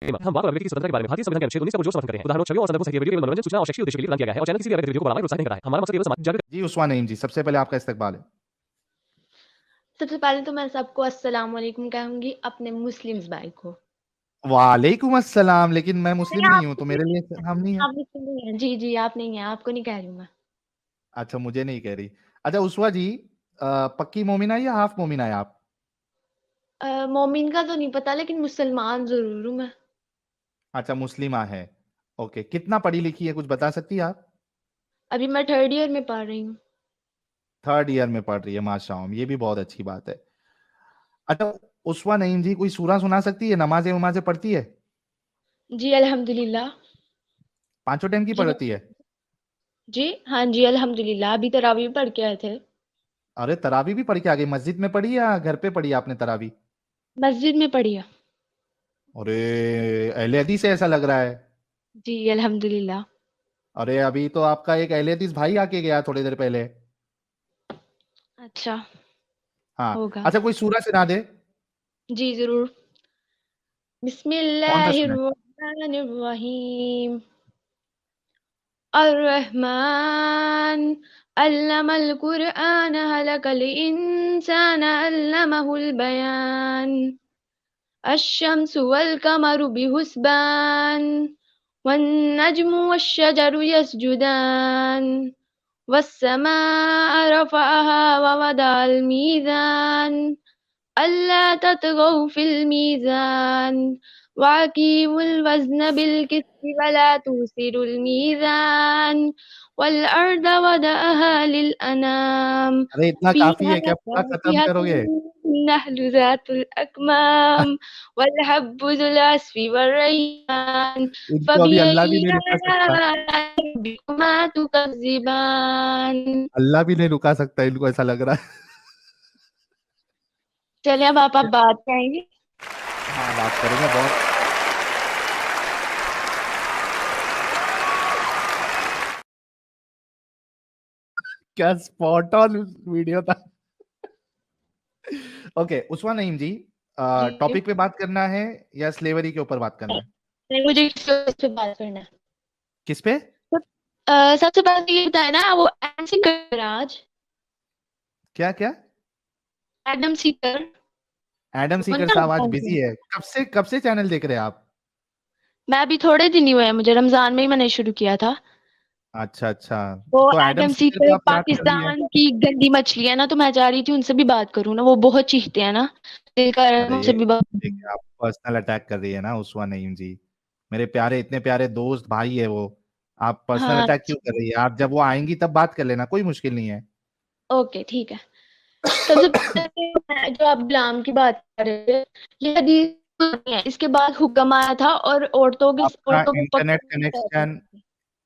हम बात अभिव्यक्ति की स्वतंत्रता के बारे में भारतीय संविधान के अनुच्छेद 19 का पुरजोर समर्थन करते हैं। उदाहरणों, छवियों और संदर्भों सहित वीडियो केवल मनोरंजन, सूचना और शैक्षिक उद्देश्य के लिए प्रदान किया गया है और चैनल किसी भी अलग गतिविधियों को बढ़ावा या प्रोत्साहित नहीं करता है। हमारा मकसद केवल समाज जागरूक। जी उस्मान नईम जी, सबसे पहले आपका इस्तकबाल है। सबसे पहले तो मैं सबको अस्सलाम वालेकुम कहूंगी, अपने मुस्लिम्स भाई को। वालेकुम अस्सलाम, लेकिन मैं मुस्लिम नहीं, नहीं आप हूँ तो मेरे लिए मुस्लिम हम नहीं है। आप मुस्लिम नहीं हैं। जी जी, आप नहीं हैं, आपको नहीं कह रही हूँ मैं। अच्छा, मुझे नहीं कह रही। अच्छा उस्वा जी, पक्की मोमिना या हाफ मोमिना है आप? मोमिन का तो नहीं पता, लेकिन मुसलमान जरूर हूँ मैं। अच्छा, मुस्लिमा है। ओके, कितना पढ़ी लिखी है, कुछ बता सकती है आप? अभी मैं 3rd ईयर में पढ़ रही हूँ। 3rd ईयर में पढ़ रही है, माशाअल्लाह, ये भी बहुत अच्छी बात है। अच्छा उस्वा नईम जी, कोई सूरा सुना सकती है? नमाजें वमाजें पढ़ती है? जी अल्हम्दुलिल्लाह। पांचों टाइम की जी पढ़ती है? जी हाँ जी अल्हम्दुलिल्लाह, अभी तरावी पढ़ के आए थे। अरे तरावी भी पढ़ के आ गई? मस्जिद में पढ़ी या घर पे पढ़ी आपने तरावी? मस्जिद में पढ़ी है। अरे अहले हदीस है ऐसा लग रहा है। जी अल्हम्दुलिल्लाह। अरे अभी तो आपका एक अहले हदीस भाई आके गया थोड़ी देर पहले। अच्छा, हाँ। होगा। अच्छा कोई सूरा सुना दे। जी जरूर। कौन सा सुना है? बिस्मिल्लाहिर्रहमानिर्रहीम। अर्रहमान अल्लमल कुरआन हलकल इंसान अल्लमहुल बयान। अश्शम्सु वल कमरु बिहुस्बान वन्नज्मु वश्शजरु यस्जुदान वस्समाअ रफअहा ववदअल मीज़ान अल्ला ततगौ फिल मीज़ान वअकीमुल वज़्न बिल क़िस्ति वला तुख़सिरुल मीज़ान वल अर्द वदअहा लिल अनाम अरे इतना काफी फ़ीहा है क्या, पूरा खत्म करोगे? फ़ाकिहतुन नहलु ज़ातुल अकमाम वल हब्बु ज़ुल अस्फ़ि वर्रैहान इनको अभी अल्लाह भी फ़बिअय्यि नहीं रुका सकता। आलाइ रब्बिकुमा तुकज़्ज़िबान। अल्लाह भी नहीं रुका सकता इनको, ऐसा लग रहा है। चलिए अब आप बात करेंगे। हाँ बात करेंगे बहुत। क्या स्पॉट ऑन वीडियो था। ओके उस्मान नईम जी, जी टॉपिक पे बात करना है या स्लेवरी के ऊपर बात करना है? नहीं, मुझे इस पे बात करना है। किस पे? सबसे पहले तो ये बताया ना, वो एडम सीकर आज। क्या क्या? एडम सीकर। एडम वो सीकर ना साहब आज बिजी है? कब से चैनल देख रहे हैं आप? मैं अभी थोड़े दिन ही हुए हैं, मुझे रमजान में ही मैंने शुरू किया था। अच्छा अच्छा। वो तो एडम एडम सीकर को सीकर आप याद कर रही है? पाकिस्तान की गंदी मछली है ना, तो मैं चाह रही थी उनसे भी बात करूँ ना, वो बहुत चीखते हैं ना, दिल कर रहा है अरे उनसे भी बात। देखिए, आप पर्सनल अटैक कर रही है ना उस्मान नईम जी। मेरे प्यारे, इतने प्यारे दोस्त भाई है वो। आप पर्सनल हाँ अटैक क्यों कर रही है? आप जब वो आएंगी तब बात कर लेना, कोई मुश्किल नहीं है। ओके ठीक है। सबसे पहले जो आप गुलाम की बात कर रहे थे, ये हदीस नहीं है, इसके बाद हुक्म आया था और आपका औरतों को इंटरनेट पकड़। कनेक्शन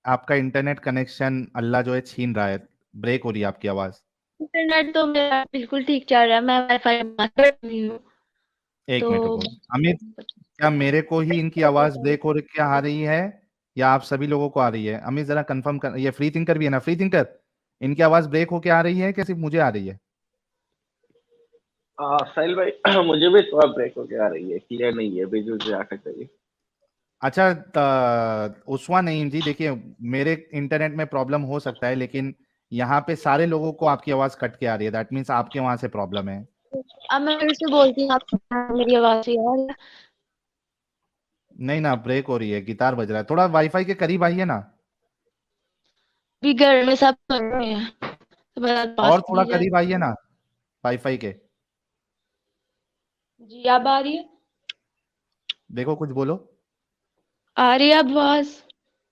आपका इंटरनेट कनेक्शन अल्लाह जो है छीन रहा है। ब्रेक हो रही है आपकी आवाज। इंटरनेट तो मेरा बिल्कुल ठीक चल रहा है, मैं वाईफाई बात कर रही हूँ। एक तो मिनट रुको। अमित, क्या मेरे को ही इनकी आवाज ब्रेक हो रही क्या आ रही है, या आप सभी लोगों को आ रही है? अमित जरा कंफर्म कर। ये फ्री थिंकर भी है ना? फ्री थिंकर, इनकी आवाज ब्रेक होके आ रही है क्या सिर्फ मुझे आ रही है? साहिल भाई मुझे भी थोड़ा ब्रेक होके आ रही है, क्लियर नहीं है, बीच बीच में अटक रही है। अच्छा उस्वा नईम जी, देखिए मेरे इंटरनेट में प्रॉब्लम हो सकता है, लेकिन यहाँ पे सारे लोगों को आपकी आवाज कट के आ रही है। दैट मीन्स आपके वहां से प्रॉब्लम है। अब मैं फिर से बोलती हूँ, आप मेरी आवाज से यार। नहीं ना, ब्रेक हो रही है, गिटार बज रहा है। थोड़ा वाईफाई के करीब आइए ना। भी घर में सब कर रहे हैं, तो मेरा पास और थोड़ा नहीं जाए। करीब आइए ना वाईफाई के। जी अब आ रही है? देखो कुछ बोलो। आ रही है अब आवाज?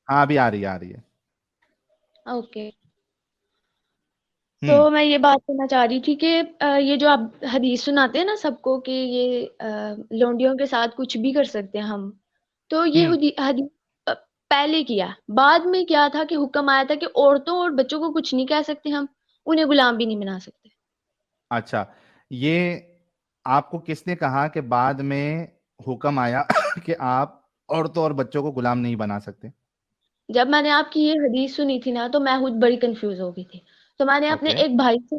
हाँ अभी आ रही है, आ रही है। ओके। हम्म तो मैं ये बात करना चाह रही थी कि ये जो आप हदीस सुनाते हैं ना सबको, कि ये लौंडियों के साथ कुछ भी कर सकते हैं हम, तो ये हम्म। हदीस पहले किया, बाद में क्या था कि हुक्म आया था कि औरतों और बच्चों को कुछ नहीं कह सकते हम, उन्हें गुलाम भी नहीं बना सकते। अच्छा, ये आपको किसने कहा कि बाद में हुक्म आया कि आप औरतों और बच्चों को गुलाम नहीं बना सकते? जब मैंने आपकी ये हदीस सुनी थी ना, तो मैं खुद बड़ी कंफ्यूज हो गई थी। तो मैंने अपने ओके। एक भाई से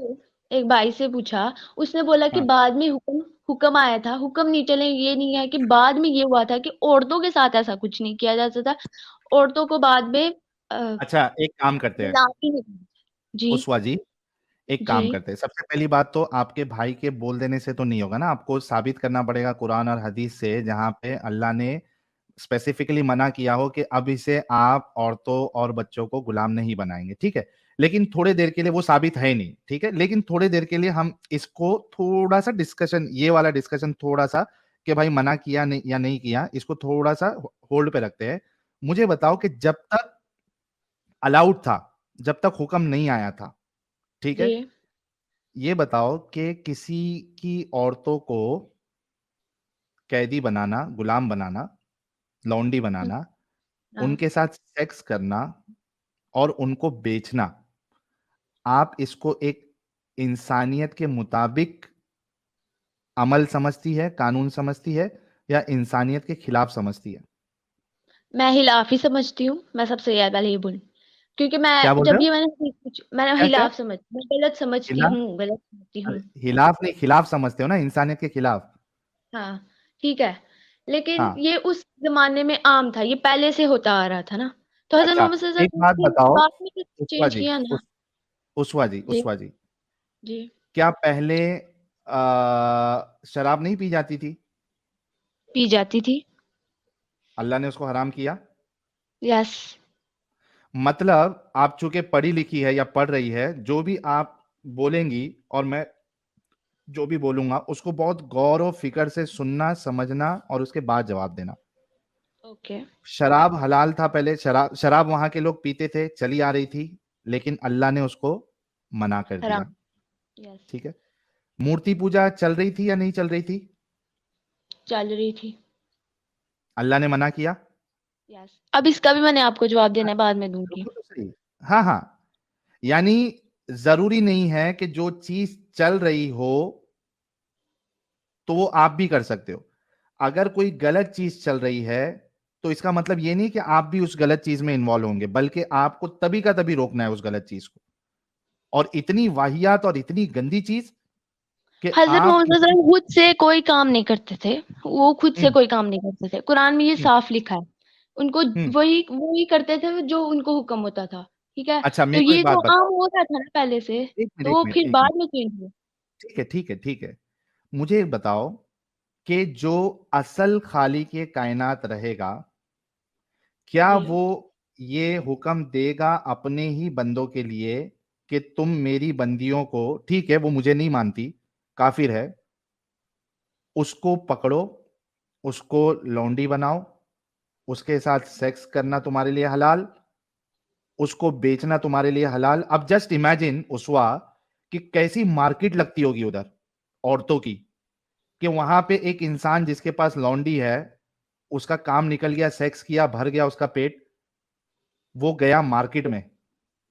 एक भाई से पूछा, उसने बोला कि हाँ बाद में हुक्म आया था। हुक्म नहीं चले, ये नहीं है कि बाद में ये हुआ था कि औरतों के साथ ऐसा कुछ नहीं किया जा सकता। औरतों को बाद में अच्छा, एक काम करते हैं गुलामी नहीं करना। जी। उस्वा जी, एक जी। काम करते हैं। सबसे पहली बात तो आपके भाई के बोल देने से तो नहीं होगा ना, आपको साबित करना पड़ेगा कुरान और हदीस से, जहां पे अल्लाह ने स्पेसिफिकली मना किया हो कि अब इसे आप औरतों और बच्चों को गुलाम नहीं बनाएंगे, ठीक है। लेकिन थोड़े देर के लिए वो साबित है नहीं, ठीक है, लेकिन थोड़े देर के लिए हम इसको थोड़ा सा डिस्कशन, ये वाला डिस्कशन थोड़ा सा कि भाई मना किया नहीं या नहीं किया, इसको थोड़ा सा होल्ड पे रखते हैं। मुझे बताओ कि जब तक अलाउड था, जब तक हुक्म नहीं आया था, ठीक है, जी। ये बताओ कि किसी की औरतों को कैदी बनाना, गुलाम बनाना, लौंडी हम्म, बनाना, हाँ। उनके साथ सेक्स करना और उनको बेचना, आप इसको एक इंसानियत के मुताबिक अमल समझती है, कानून समझती है, या इंसानियत के खिलाफ समझती है? मैं हिलाफ ही समझती हूँ। मैं सबसे ज्यादा पहले ये बोलूँ, क्योंकि क्या मैं बोल रहे जब हो? ये मैंने क्या क्या? हिलाफ मैं गलत समझती खिलाफ? हूँ, गलत समझती अरे हूँ। हिलाफ नहीं, खिलाफ समझते हो ना, इंसानियत के खिलाफ। हाँ, ठीक है। लेकिन हाँ, ये उस जमाने में आम था, ये पहले से होता आ रहा था ना। तो हजरत अच्छा, मोहम्मद सल्लल्लाहु एक अलैहि बात वसल्लम ने बताओ, बाद में उस्वा चेंज जी, किया ना। उस्वा जी, जी। उस्वा जी, जी। क्या पहले शराब नहीं पी जाती थी? पी जाती थी। अल्लाह ने उसको हराम किया? यस। मतलब आप चूंकि पढ़ी लिखी है या पढ़ रही है, जो भी आप बोलेंगी और मैं जो भी बोलूंगा उसको बहुत गौर और फिक्र से सुनना, समझना और उसके बाद जवाब देना। ओके। शराब हलाल था पहले, शराब शराब वहां के लोग पीते थे, चली आ रही थी, लेकिन अल्लाह ने उसको मना कर हराम। दिया, यस। ठीक है। मूर्ति पूजा चल रही थी या नहीं चल रही थी? चल रही थी। अल्लाह ने मना किया? यस। अब इसका भी मैंने आपको जवाब देना है, बाद में दूंगी। रुको तो सही। हाँ हाँ, यानी जरूरी नहीं है कि जो चीज चल रही हो तो वो आप भी कर सकते हो। अगर कोई गलत चीज चल रही है तो इसका मतलब ये नहीं कि आप भी उस गलत चीज में इन्वॉल्व होंगे, बल्कि आपको तभी का तभी रोकना है उस गलत चीज को। और इतनी वाहियात और इतनी गंदी चीज कि हजरत आप मोहम्मद सल्लल्लाहु किसी। अलैहि वसल्लम खुद से कोई काम नहीं करते थे। वो खुद से हम्म, कोई काम नहीं करते थे, कुरान में ये हम्म, साफ लिखा है। उनको हम्म। वही वही करते थे जो उनको हुक्म होता था। ठीक है। अच्छा, तो मेरे को एक ये बात तो आम बताओ। हो रहा था ना पहले से। एक मिनट, तो एक वो मिनट, फिर एक मिनट। बाद में चेंज हुआ। ठीक है, ठीक है, ठीक है। मुझे एक बताओ कि जो असल खालिक के कायनात रहेगा, क्या जी। वो ये हुक्म देगा अपने ही बंदों के लिए कि तुम मेरी बंदियों को, ठीक है वो मुझे नहीं मानती, काफिर है, उसको पकड़ो, उसको लौंडी बनाओ, उसके साथ सेक्स करना तुम्हारे लिए हलाल, उसको बेचना तुम्हारे लिए हलाल। अब जस्ट इमेजिन उसवा कि कैसी मार्केट लगती होगी उधर औरतों की, कि वहां पे एक इंसान जिसके पास लौंडी है, उसका काम निकल गया, सेक्स किया, भर गया उसका पेट, वो गया मार्केट में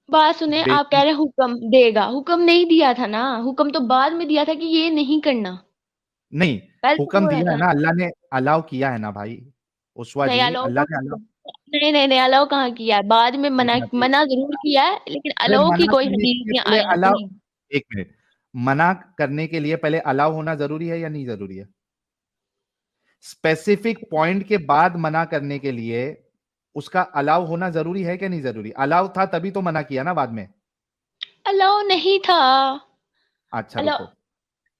बात सुने, आप कह बेचने। रहे हैं हुक्म देगा, हुक्म नहीं दिया था ना। हुक्म तो बाद में दिया था कि ये नहीं करना। नहीं, पहले तो हुक्म हो रहा दिया था है ना। ना अल्लाह ने, अलाउ किया है ना भाई उस्वा नहीं, जी, अलाउ अल्लाह ने कहाँ अलाउ। किया? नहीं नहीं नहीं, अलाउ कहाँ किया है? बाद में मना देखना चाहिए। मना जरूर किया है, लेकिन अरे अलाउ की मना कोई करने के हदीस लिए या पहले आयत अलाउ, नहीं। एक मिनट, मना करने के लिए पहले अलाउ होना जरूरी है या नहीं जरूरी है? स्पेसिफिक पॉइंट के बाद मना करने के लिए उसका अलाउ होना जरूरी है क्या नहीं जरूरी? अलाउ था तभी तो मना किया ना बाद में। अलाउ नहीं था। अच्छा अलाउ रुको,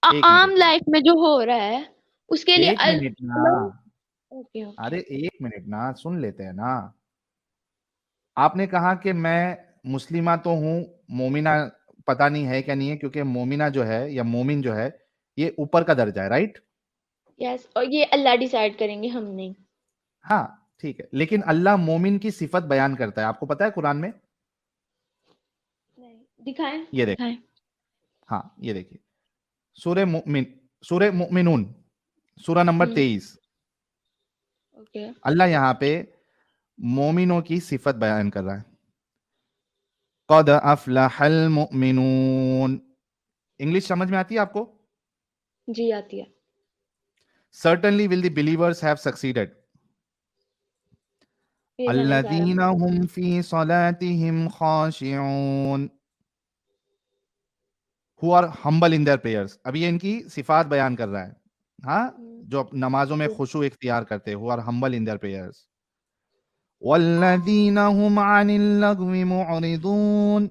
एक मिनट आम रुको, लाइफ में जो हो रहा है उसके लिए एक मिनट ना, अलाउ। Okay okay. अरे एक मिनट ना, सुन लेते हैं ना। आपने कहा कि मैं मुस्लिमा तो हूं, मोमिना पता नहीं है क्या नहीं है, क्योंकि मोमिना जो है या मोमिन जो है ये ऊपर का दर्जा है, राइट? यस, और ये अल्लाह डिसाइड करेंगे, हम नहीं। हाँ, ठीक है, लेकिन अल्लाह मोमिन की सिफत बयान करता है, आपको पता है कुरान में? नहीं, दिखाएं ये देख, दिखाएं। हाँ ये देखिए, सूरह मुमिन, सूरह मुमिनून, सूरह नंबर हम्म। 23। ओके। अल्लाह यहां पे मोमिनों की सिफत बयान कर रहा है। कद अफलहल मुमिनून। इंग्लिश समझ में आती है आपको? जी आती है। Certainly will the believers have succeeded ये मैंने सारा। अल्लज़ीना हुम फी सलातिहिम खाशिऊन। Who are humble in their prayers. अभी ये इनकी सिफात बयान कर रहा है, हाँ, जो नमाजों में खुशू इख्तियार करते हैं, who are humble in their prayers. वल्लज़ीना हुम अनिल लगवी मुअरिदून,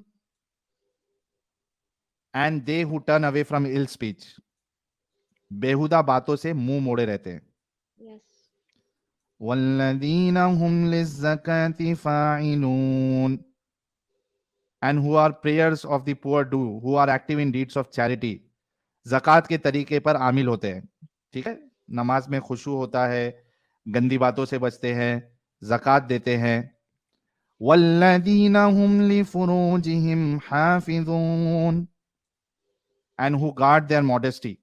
and they who turn away from ill speech, बेहुदा बातों से मुंह मोड़े रहते हैं। यस। वल्लज़ीना हुम लिज़्ज़काति फ़ाइलून, and who are prayers of the poor due, who are active in deeds of charity, ज़कात के तरीके पर आमिल होते हैं। ठीक है, नमाज में खुशू होता है, गंदी बातों से बचते हैं, ज़कात देते हैं। वल्लज़ीना हुम लिफ़ुरूजिहिम हाफ़िज़ून, and who guard their modesty,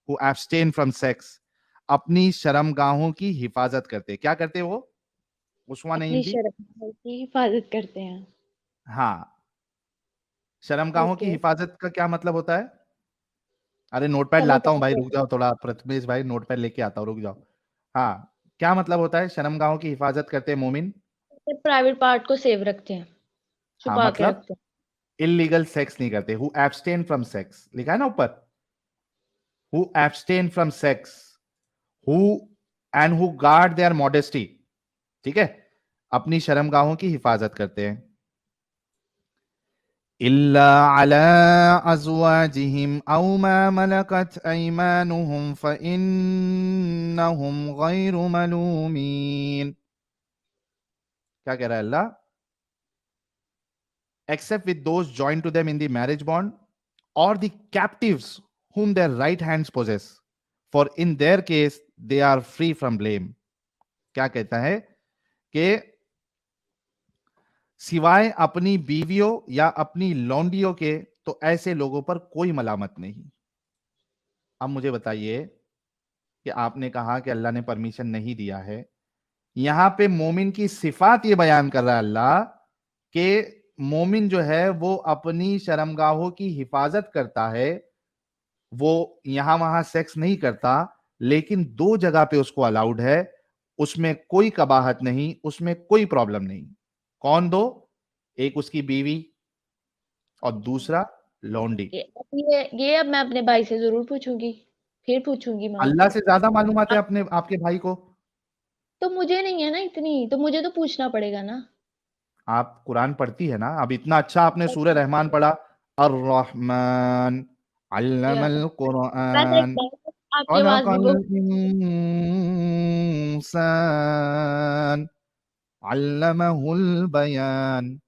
who abstain from sex, अपनी शर्मगाहों की हिफाजत करते। क्या करते वो? उस्मा नहीं अपनी हिंदी? शर्म की हिफाजत करते हैं। हाँ, शर्मगाहों की ओके। हिफाजत का क्या मतलब होता है? अरे नोटपैड समझ लाता हूँ भाई, सकते रुक जाओ थोड़ा, प्रथमेश भाई नोटपैड लेके आता हूँ, रुक जाओ। हाँ, क्या मतलब होता है शर्मगाहों की हिफाजत करते हैं मोमिन? हैं, प्राइवेट पार्ट को सेव रखते हैं, हाँ, छुपा के मतलब रखते हैं। इलीगल सेक्स नहीं करते। हु एब्स्टेन फ्रॉम सेक्स लिखा है ना ऊपर, who abstain from sex, who and who guard their modesty. ठीक है, अपनी शर्मगाहों की हिफाजत करते हैं। इल्ला अला अज़वाजिहिम औ मा मलकत अयमानुहुम फ़इन्नहुम गैरु मलूमीन। क्या कह रहा है अल्लाह? Except with those joined to them in the marriage bond, or the captives whom their right hands possess, for in their case they are free from blame। क्या कहता है कि सिवाय अपनी बीवियों या अपनी लौंडियों के तो ऐसे लोगों पर कोई मलामत नहीं। अब मुझे बताइए कि आपने कहा कि अल्लाह ने परमिशन नहीं दिया है, यहां पे मोमिन की सिफात ये बयान कर रहा है अल्लाह कि मोमिन जो है वो अपनी शर्मगाहों की हिफाजत करता है, वो यहां वहां सेक्स नहीं करता, लेकिन दो जगह पे उसको अलाउड है, उसमें कोई कबाहत नहीं, उसमें कोई प्रॉब्लम नहीं। कौन दो? एक उसकी बीवी और दूसरा लौंडी। ये अब मैं अपने भाई से जरूर पूछूंगी, फिर पूछूंगी मैं अल्लाह उससे। से ज्यादा मालूमात है अब अपने आपके भाई को। तो मुझे नहीं है ना इतनी, तो मुझे तो पूछना पड़ेगा ना। आप कुरान पढ़ती है ना, अब इतना अच्छा आपने सूरह रहमान पढ़ा, अर रहमान या अल्लमल वैसे एक कुरान बात, आपकी आवाज भी खलकल बहुत। इंसान अल्लमहुल बयान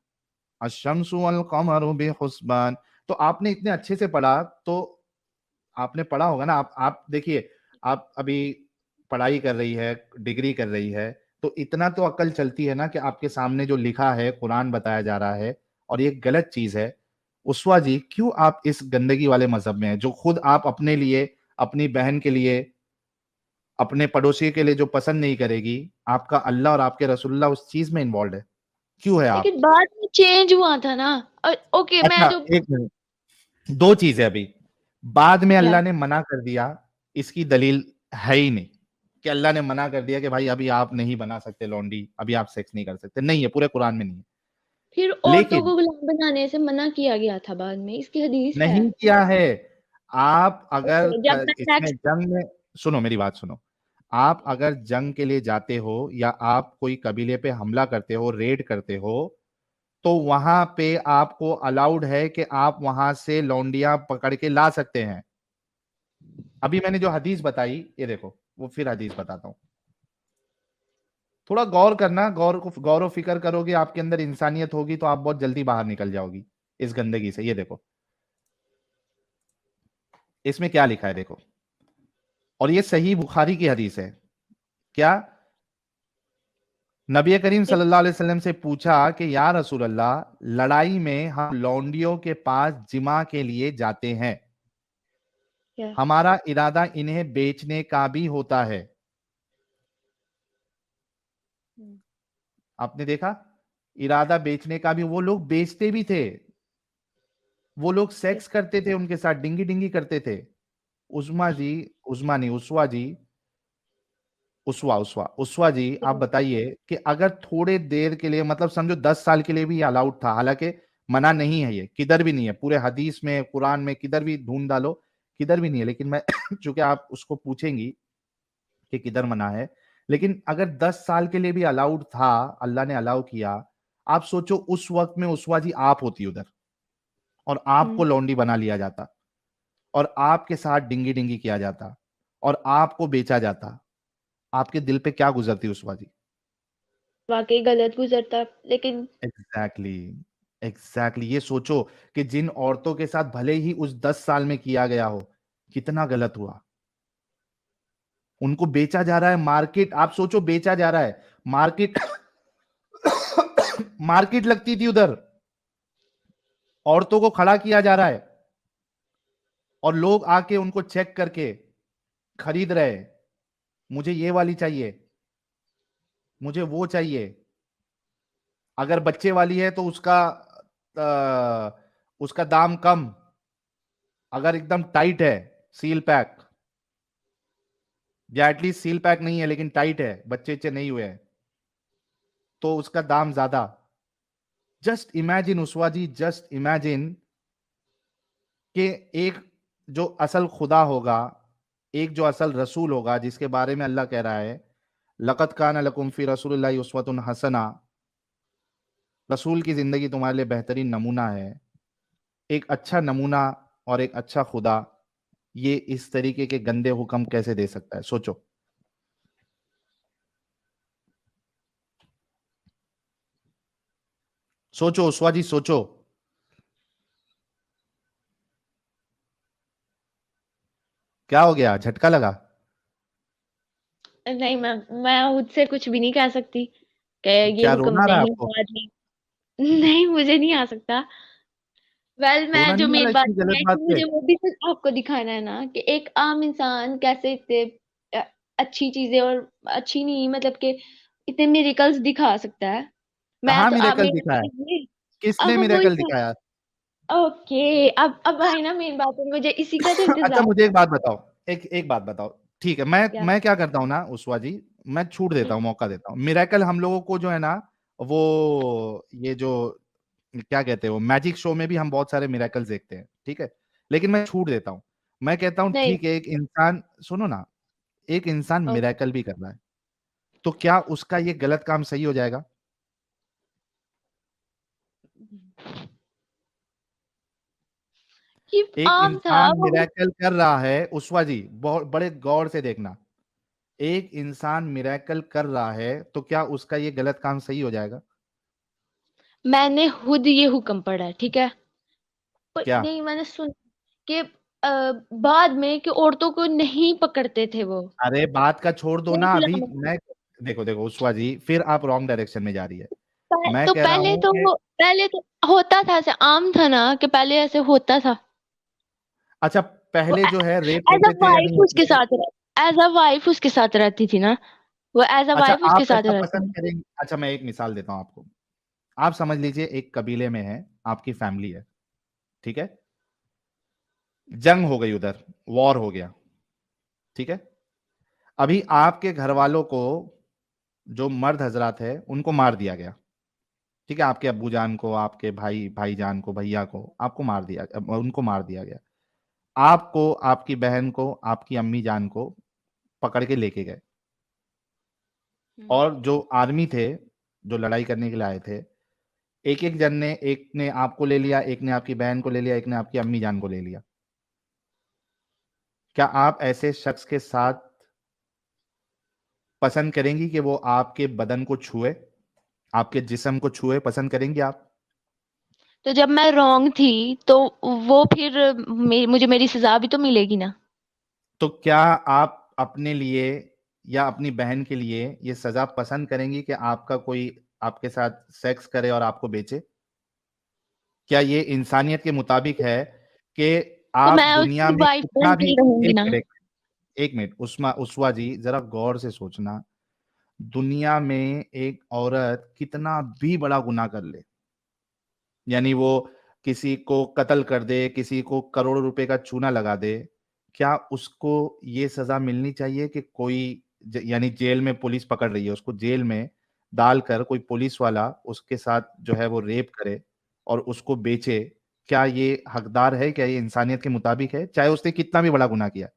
अशम्सु वल कमरु बिहुस्बान। तो आपने इतने अच्छे से पढ़ा, तो आपने पढ़ा होगा ना। आप देखिए, आप अभी पढ़ाई कर रही है, डिग्री कर रही है, तो इतना तो अकल चलती है ना कि आपके सामने जो लिखा है, कुरान बताया जा रहा है और ये गलत चीज है। उस्वा जी, क्यों आप इस गंदगी वाले मजहब में हैं, जो खुद आप अपने लिए, अपनी बहन के लिए, अपने पड़ोसी के लिए जो पसंद नहीं करेगी, आपका अल्लाह और आपके रसूलुल्लाह उस चीज में इन्वॉल्व है? क्यों है आप? लेकिन बाद में चेंज हुआ था ना। ओके, मैं अच्छा, जो एक मिनट, दो चीजें अभी। बाद में क्या। अल्लाह ने मना कर दिया, इसकी दलील है ही नहीं कि अल्लाह ने मना कर दिया कि भाई अभी आप नहीं बना सकते लौंडी, अभी आप सेक्स नहीं कर सकते, नहीं है, पूरे कुरान में नहीं है। फिर औरतों लेकिन को गुलाम बनाने से मना किया गया था बाद में, इसकी हदीस है। नहीं किया है। आप अगर ओके, जब मैं इसमें नेक्स्ट। जंग में, सुनो मेरी बात सुनो, आप अगर जंग के लिए जाते हो या आप कोई कबीले पे हमला करते हो, रेड करते हो, तो वहां पे आपको अलाउड है कि आप वहां से लौंडिया पकड़ के ला सकते हैं। अभी मैंने जो हदीस बताई, ये देखो, वो फिर हदीस बताता हूं। थोड़ा गौर करना, गौर फिक्र करोगे, आपके अंदर इंसानियत होगी तो आप बहुत जल्दी बाहर निकल जाओगी इस गंदगी से। ये देखो इसमें क्या लिखा है, देखो, और ये सही बुखारी की हदीस है। क्या? नबी करीम सल्लल्लाहु अलैहि वसल्लम से पूछा कि या रसूल अल्लाह, लड़ाई में हम लौंडियों के पास जिमा के लिए जाते हैं, क्या। हमारा इरादा इन्हें बेचने का भी होता है। आपने देखा, इरादा बेचने का भी, वो लोग बेचते भी थे, वो लोग सेक्स करते थे उनके साथ, डिंगी डिंगी करते थे। उस्मा जी, उस्मा नहीं, उसवा जी, उसवा उसवा उसवा जी, आप बताइए कि अगर थोड़े देर के लिए, मतलब समझो 10 साल के लिए भी अलाउड था, हालांकि मना नहीं है, ये किधर भी नहीं है, पूरे हदीस में, कुरान में, किधर भी ढूंढ डालो, किधर भी नहीं है। लेकिन मैं चूंकि आप उसको पूछेंगी कि किधर मना है, लेकिन अगर 10 साल के लिए भी अलाउड था, अल्लाह ने अलाउ किया, आप सोचो उस वक्त में उस्वा जी आप होती उधर, और आपको लौंडी बना लिया जाता, और आपके साथ डिंगी डिंगी किया जाता, और आपको बेचा जाता, आपके दिल पे क्या गुजरती उस्वा जी? वाकई गलत गुजरता, लेकिन एग्जैक्टली, एग्जैक्टली। ये सोचो कि जिन औरतों के साथ भले ही उस 10 साल में किया गया हो, कितना गलत हुआ। उनको बेचा जा रहा है, मार्केट, आप सोचो बेचा जा रहा है, मार्केट मार्केट लगती थी उधर, औरतों को खड़ा किया जा रहा है, और लोग आके उनको चेक करके खरीद रहे हैं। मुझे ये वाली चाहिए, मुझे वो चाहिए। अगर बच्चे वाली है तो उसका दाम कम, अगर एकदम टाइट है, सील पैक, या एटलीस्ट सील पैक नहीं है लेकिन टाइट है, बच्चे चे नहीं हुए हैं, तो उसका दाम ज्यादा। जस्ट इमेजिन उस्वा जी, जस्ट इमेजिन कि एक जो असल खुदा होगा, एक जो असल रसूल होगा, जिसके बारे में अल्लाह कह रहा है लक़द कान लकुम फी रसूलिल्लाहि उस्वतुन हसना, रसूल की जिंदगी तुम्हारे लिए बेहतरीन नमूना है। एक अच्छा नमूना और एक अच्छा खुदा ये इस तरीके के गंदे हुक्म कैसे दे सकता है? सोचो। सोचो उस्वा जी, सोचो। क्या हो गया, झटका लगा? नहीं, मैं खुद से कुछ भी नहीं कह सकती कि ये क्या हुक्म रोना आ रहा है नहीं आपको? बाद में। नहीं, मुझे नहीं आ सकता। रोना मैं जो नहीं आ मेन रहा बात इतनी ये गलत है बात कि पे? मुझे वो भी सिर्फ आपको दिखाना है ना कि एक आम इंसान कैसे इतने अ, अच्छी चीजें, और अच्छी नहीं मतलब कि इतने मिरेकल्स दिखा सकता है। मैं कहाँ तो मिरेकल मेरा दिखाया? तो ये किसने अब वही मिरेकल तो। दिखाया? ओके, अब आई ना मेन बात है, मुझे इसी का तो अच्छा इंतजार मुझे था। एक बात बताओ, एक बात बताओ। ठीक है, क्या? मैं क्या करता हूँ ना उस्वा जी, मैं छूट देता हूँ, मौका देता हूँ। मिरेकल हम लोगों को जो है ना, वो ये जो क्या कहते हैं, वो मैजिक शो में भी हम बहुत सारे मिरेकल्स देखते हैं, ठीक है, लेकिन मैं छूट देता हूँ। मैं कहता हूँ नहीं। ठीक है, एक इंसान, सुनो ना, एक इंसान ओ, मिरेकल भी कर रहा है, तो क्या उसका ये गलत काम सही हो जाएगा? ये एक आम था इंसान वो। मिरेकल कर रहा है उस्वा जी, बहुत बड़े गौर से देखना, एक इंसान मिरेकल कर रहा है, तो क्या उसका ये गलत काम सही हो जाएगा? मैंने खुद ये हुक्म पढ़ा है, ठीक है। पर क्या? नहीं, मैंने सुन कि बाद में कि औरतों को नहीं पकड़ते थे वो अरे बात का छोड़ दो ना, अभी गुलाम। मैं, देखो देखो उस्वा जी, फिर आप रॉन्ग डायरेक्शन में जा रही है। मैं तो कह रहा हूं कि पहले तो होता था, ऐसे आम था ना कि पहले ऐसे होता था। अच्छा, वो पहले जो है रेप एज अ होते थे या नहीं वाइफ होते उसके थे? साथ, एज अ वाइफ उसके साथ रहती थी ना, वो एज अ अच्छा वाइफ आप उसके साथ ऐसा रहती पसंद थी। करेंगे? अच्छा मैं एक मिसाल देता हूं आपको। आप समझ लीजिए एक कबीले में है, आपकी फैमिली है, ठीक है, जंग हो गई उधर, वॉर हो गया, ठीक है, अभी आपके घर वालों को, जो मर्द हजरात है उनको मार दिया गया, ठीक है, आपके अब्बू जान को, आपके भाईजान को, भैया को, आपको मार दिया, उनको मार दिया गया। आपको, आपकी बहन को, आपकी अम्मी जान को पकड़ के लेके गए, और जो आर्मी थे, जो लड़ाई करने के लिए आए थे, एक एक जन ने, एक ने आपको ले लिया, एक ने आपकी बहन को ले लिया, एक ने आपकी अम्मी जान को ले लिया। क्या आप ऐसे शख्स के साथ पसंद करेंगी कि वो आपके बदन को छुए, आपके जिस्म को छुए, पसंद करेंगी आप? तो जब मैं रॉन्ग थी तो वो फिर मुझे मेरी सजा भी तो मिलेगी ना। तो क्या आप अपने लिए या अपनी बहन के लिए ये सजा पसंद करेंगी कि आपका कोई आपके साथ सेक्स करे और आपको बेचे? क्या ये इंसानियत के मुताबिक है कि तो आप मैं दुनिया उसकी में वाइफ कितना बन भी, के रहूंगी एक ना। मिनट, एक मिनट, उस्मा उस्वा जी जरा गौर से सोचना, दुनिया में एक औरत कितना भी बड़ा गुनाह कर ले, यानी वो किसी को कत्ल कर दे, किसी को करोड़ों रुपए का चूना लगा दे, क्या उसको ये सजा मिलनी चाहिए कि कोई यानी जेल में पुलिस पकड़ रही है, उसको जेल में डालकर कोई पुलिस वाला उसके साथ जो है वो रेप करे, और उसको बेचे, क्या ये हकदार है? क्या ये इंसानियत के मुताबिक है, चाहे उसने कितना भी बड़ा गुनाह किया?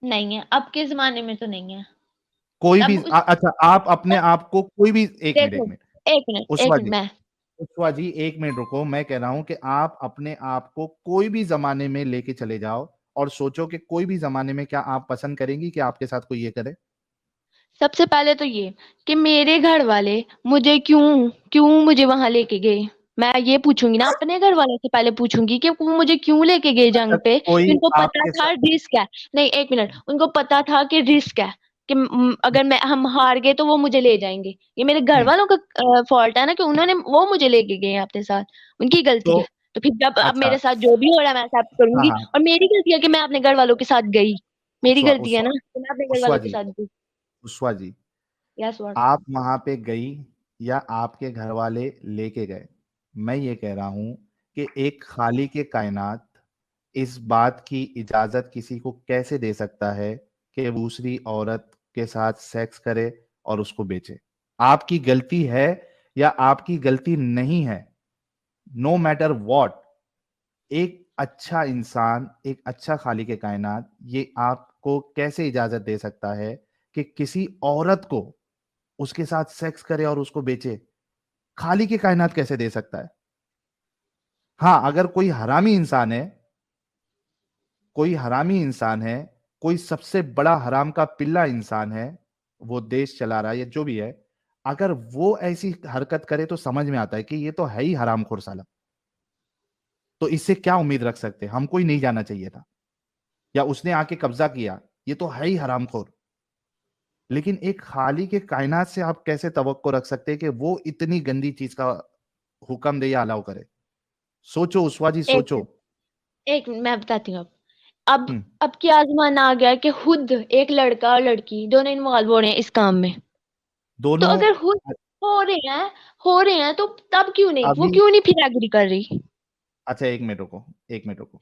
नहीं है, अब के जमाने में तो नहीं है। कोई भी तब उस अच्छा, आप अपने आप को कोई भी, एक मिनट देखो, एक मिनट, एक मिनट उस्वा जी, मैं उस्वा जी एक मिनट रुको। मैं कह रहा हूं कि आप अपने आप को कोई भी जमाने में लेके चले जाओ और सोचो कि कोई भी जमाने में क्या आप पसंद करेंगी कि आपके साथ कोई ये करे? सबसे पहले तो ये कि मेरे घर वाले मुझे क्यों क्यों मुझे वहां लेके गए। मैं ये पूछूंगी ना, अपने घर वालों से पहले पूछूंगी कि वो मुझे क्यों लेके गए अच्छा, जंग पे, कोई कि उनको पता आपके था साथ, रिस्क है। नहीं, एक मिनट, उनको पता था कि रिस्क है, कि अगर हम हार गए तो वो मुझे ले जाएंगे। ये मेरे घर वालों का फॉल्ट है ना, कि उन्होंने वो मुझे लेके गए हैं अपने साथ, उनकी गलती तो है। तो फिर जब अब अच्छा, मेरे साथ जो भी हो रहा है मैं एक्सेप्ट हाँ करूंगी, हाँ, और मेरी गलती है कि मैं अपने घर वालों के साथ गई। मेरी उस्वा गलती है उस्वा ना कि मैं अपने घर उस्वा वालों के जी, साथ गई। उस्वा जी, यस व्हाट? आप वहां पे गई या आपके घर वाले लेके गए? मैं ये कह रहा हूं कि एक खाली के कायनात इस बात की इजाजत किसी को कैसे दे सकता है कि दूसरी औरत के साथ सेक्स करे और उसको बेचे? आपकी गलती है या आपकी गलती नहीं है, नो मैटर वॉट, एक अच्छा इंसान, एक अच्छा खालिक कायनात ये आपको कैसे इजाजत दे सकता है कि किसी औरत को उसके साथ सेक्स करे और उसको बेचे? खालिक कायनात कैसे दे सकता है? हाँ, अगर कोई हरामी इंसान है, कोई हरामी इंसान है, कोई सबसे बड़ा हराम का पिल्ला इंसान है, वो देश चला रहा है या जो भी है, अगर वो ऐसी हरकत करे तो समझ में आता है कि ये तो है ही हरामखोर साला। तो इससे क्या उम्मीद रख सकते हैं? हमको ही नहीं जाना चाहिए था, या उसने आके कब्जा किया, ये तो है ही हरामखोर। लेकिन एक खाली के कायनात से आप कैसे तवक्को रख सकते हैं कि वो इतनी गंदी चीज का हुक्म दे या अलाउ करे? सोचो उस्वा जी, एक सोचो। एक मिनट, मैं बताती हूँ अब हम्म, अब क्या जमाना आ गया है कि खुद एक लड़का और लड़की दोनों इन्वॉल्व हो रहे हैं इस काम में। तो दोनों। अगर खुद हो रहे हैं तो तब क्यों नहीं, वो अभी क्यों नहीं फिर एग्री कर रही? अच्छा, एक मिनट रुको, एक मिनट रुको।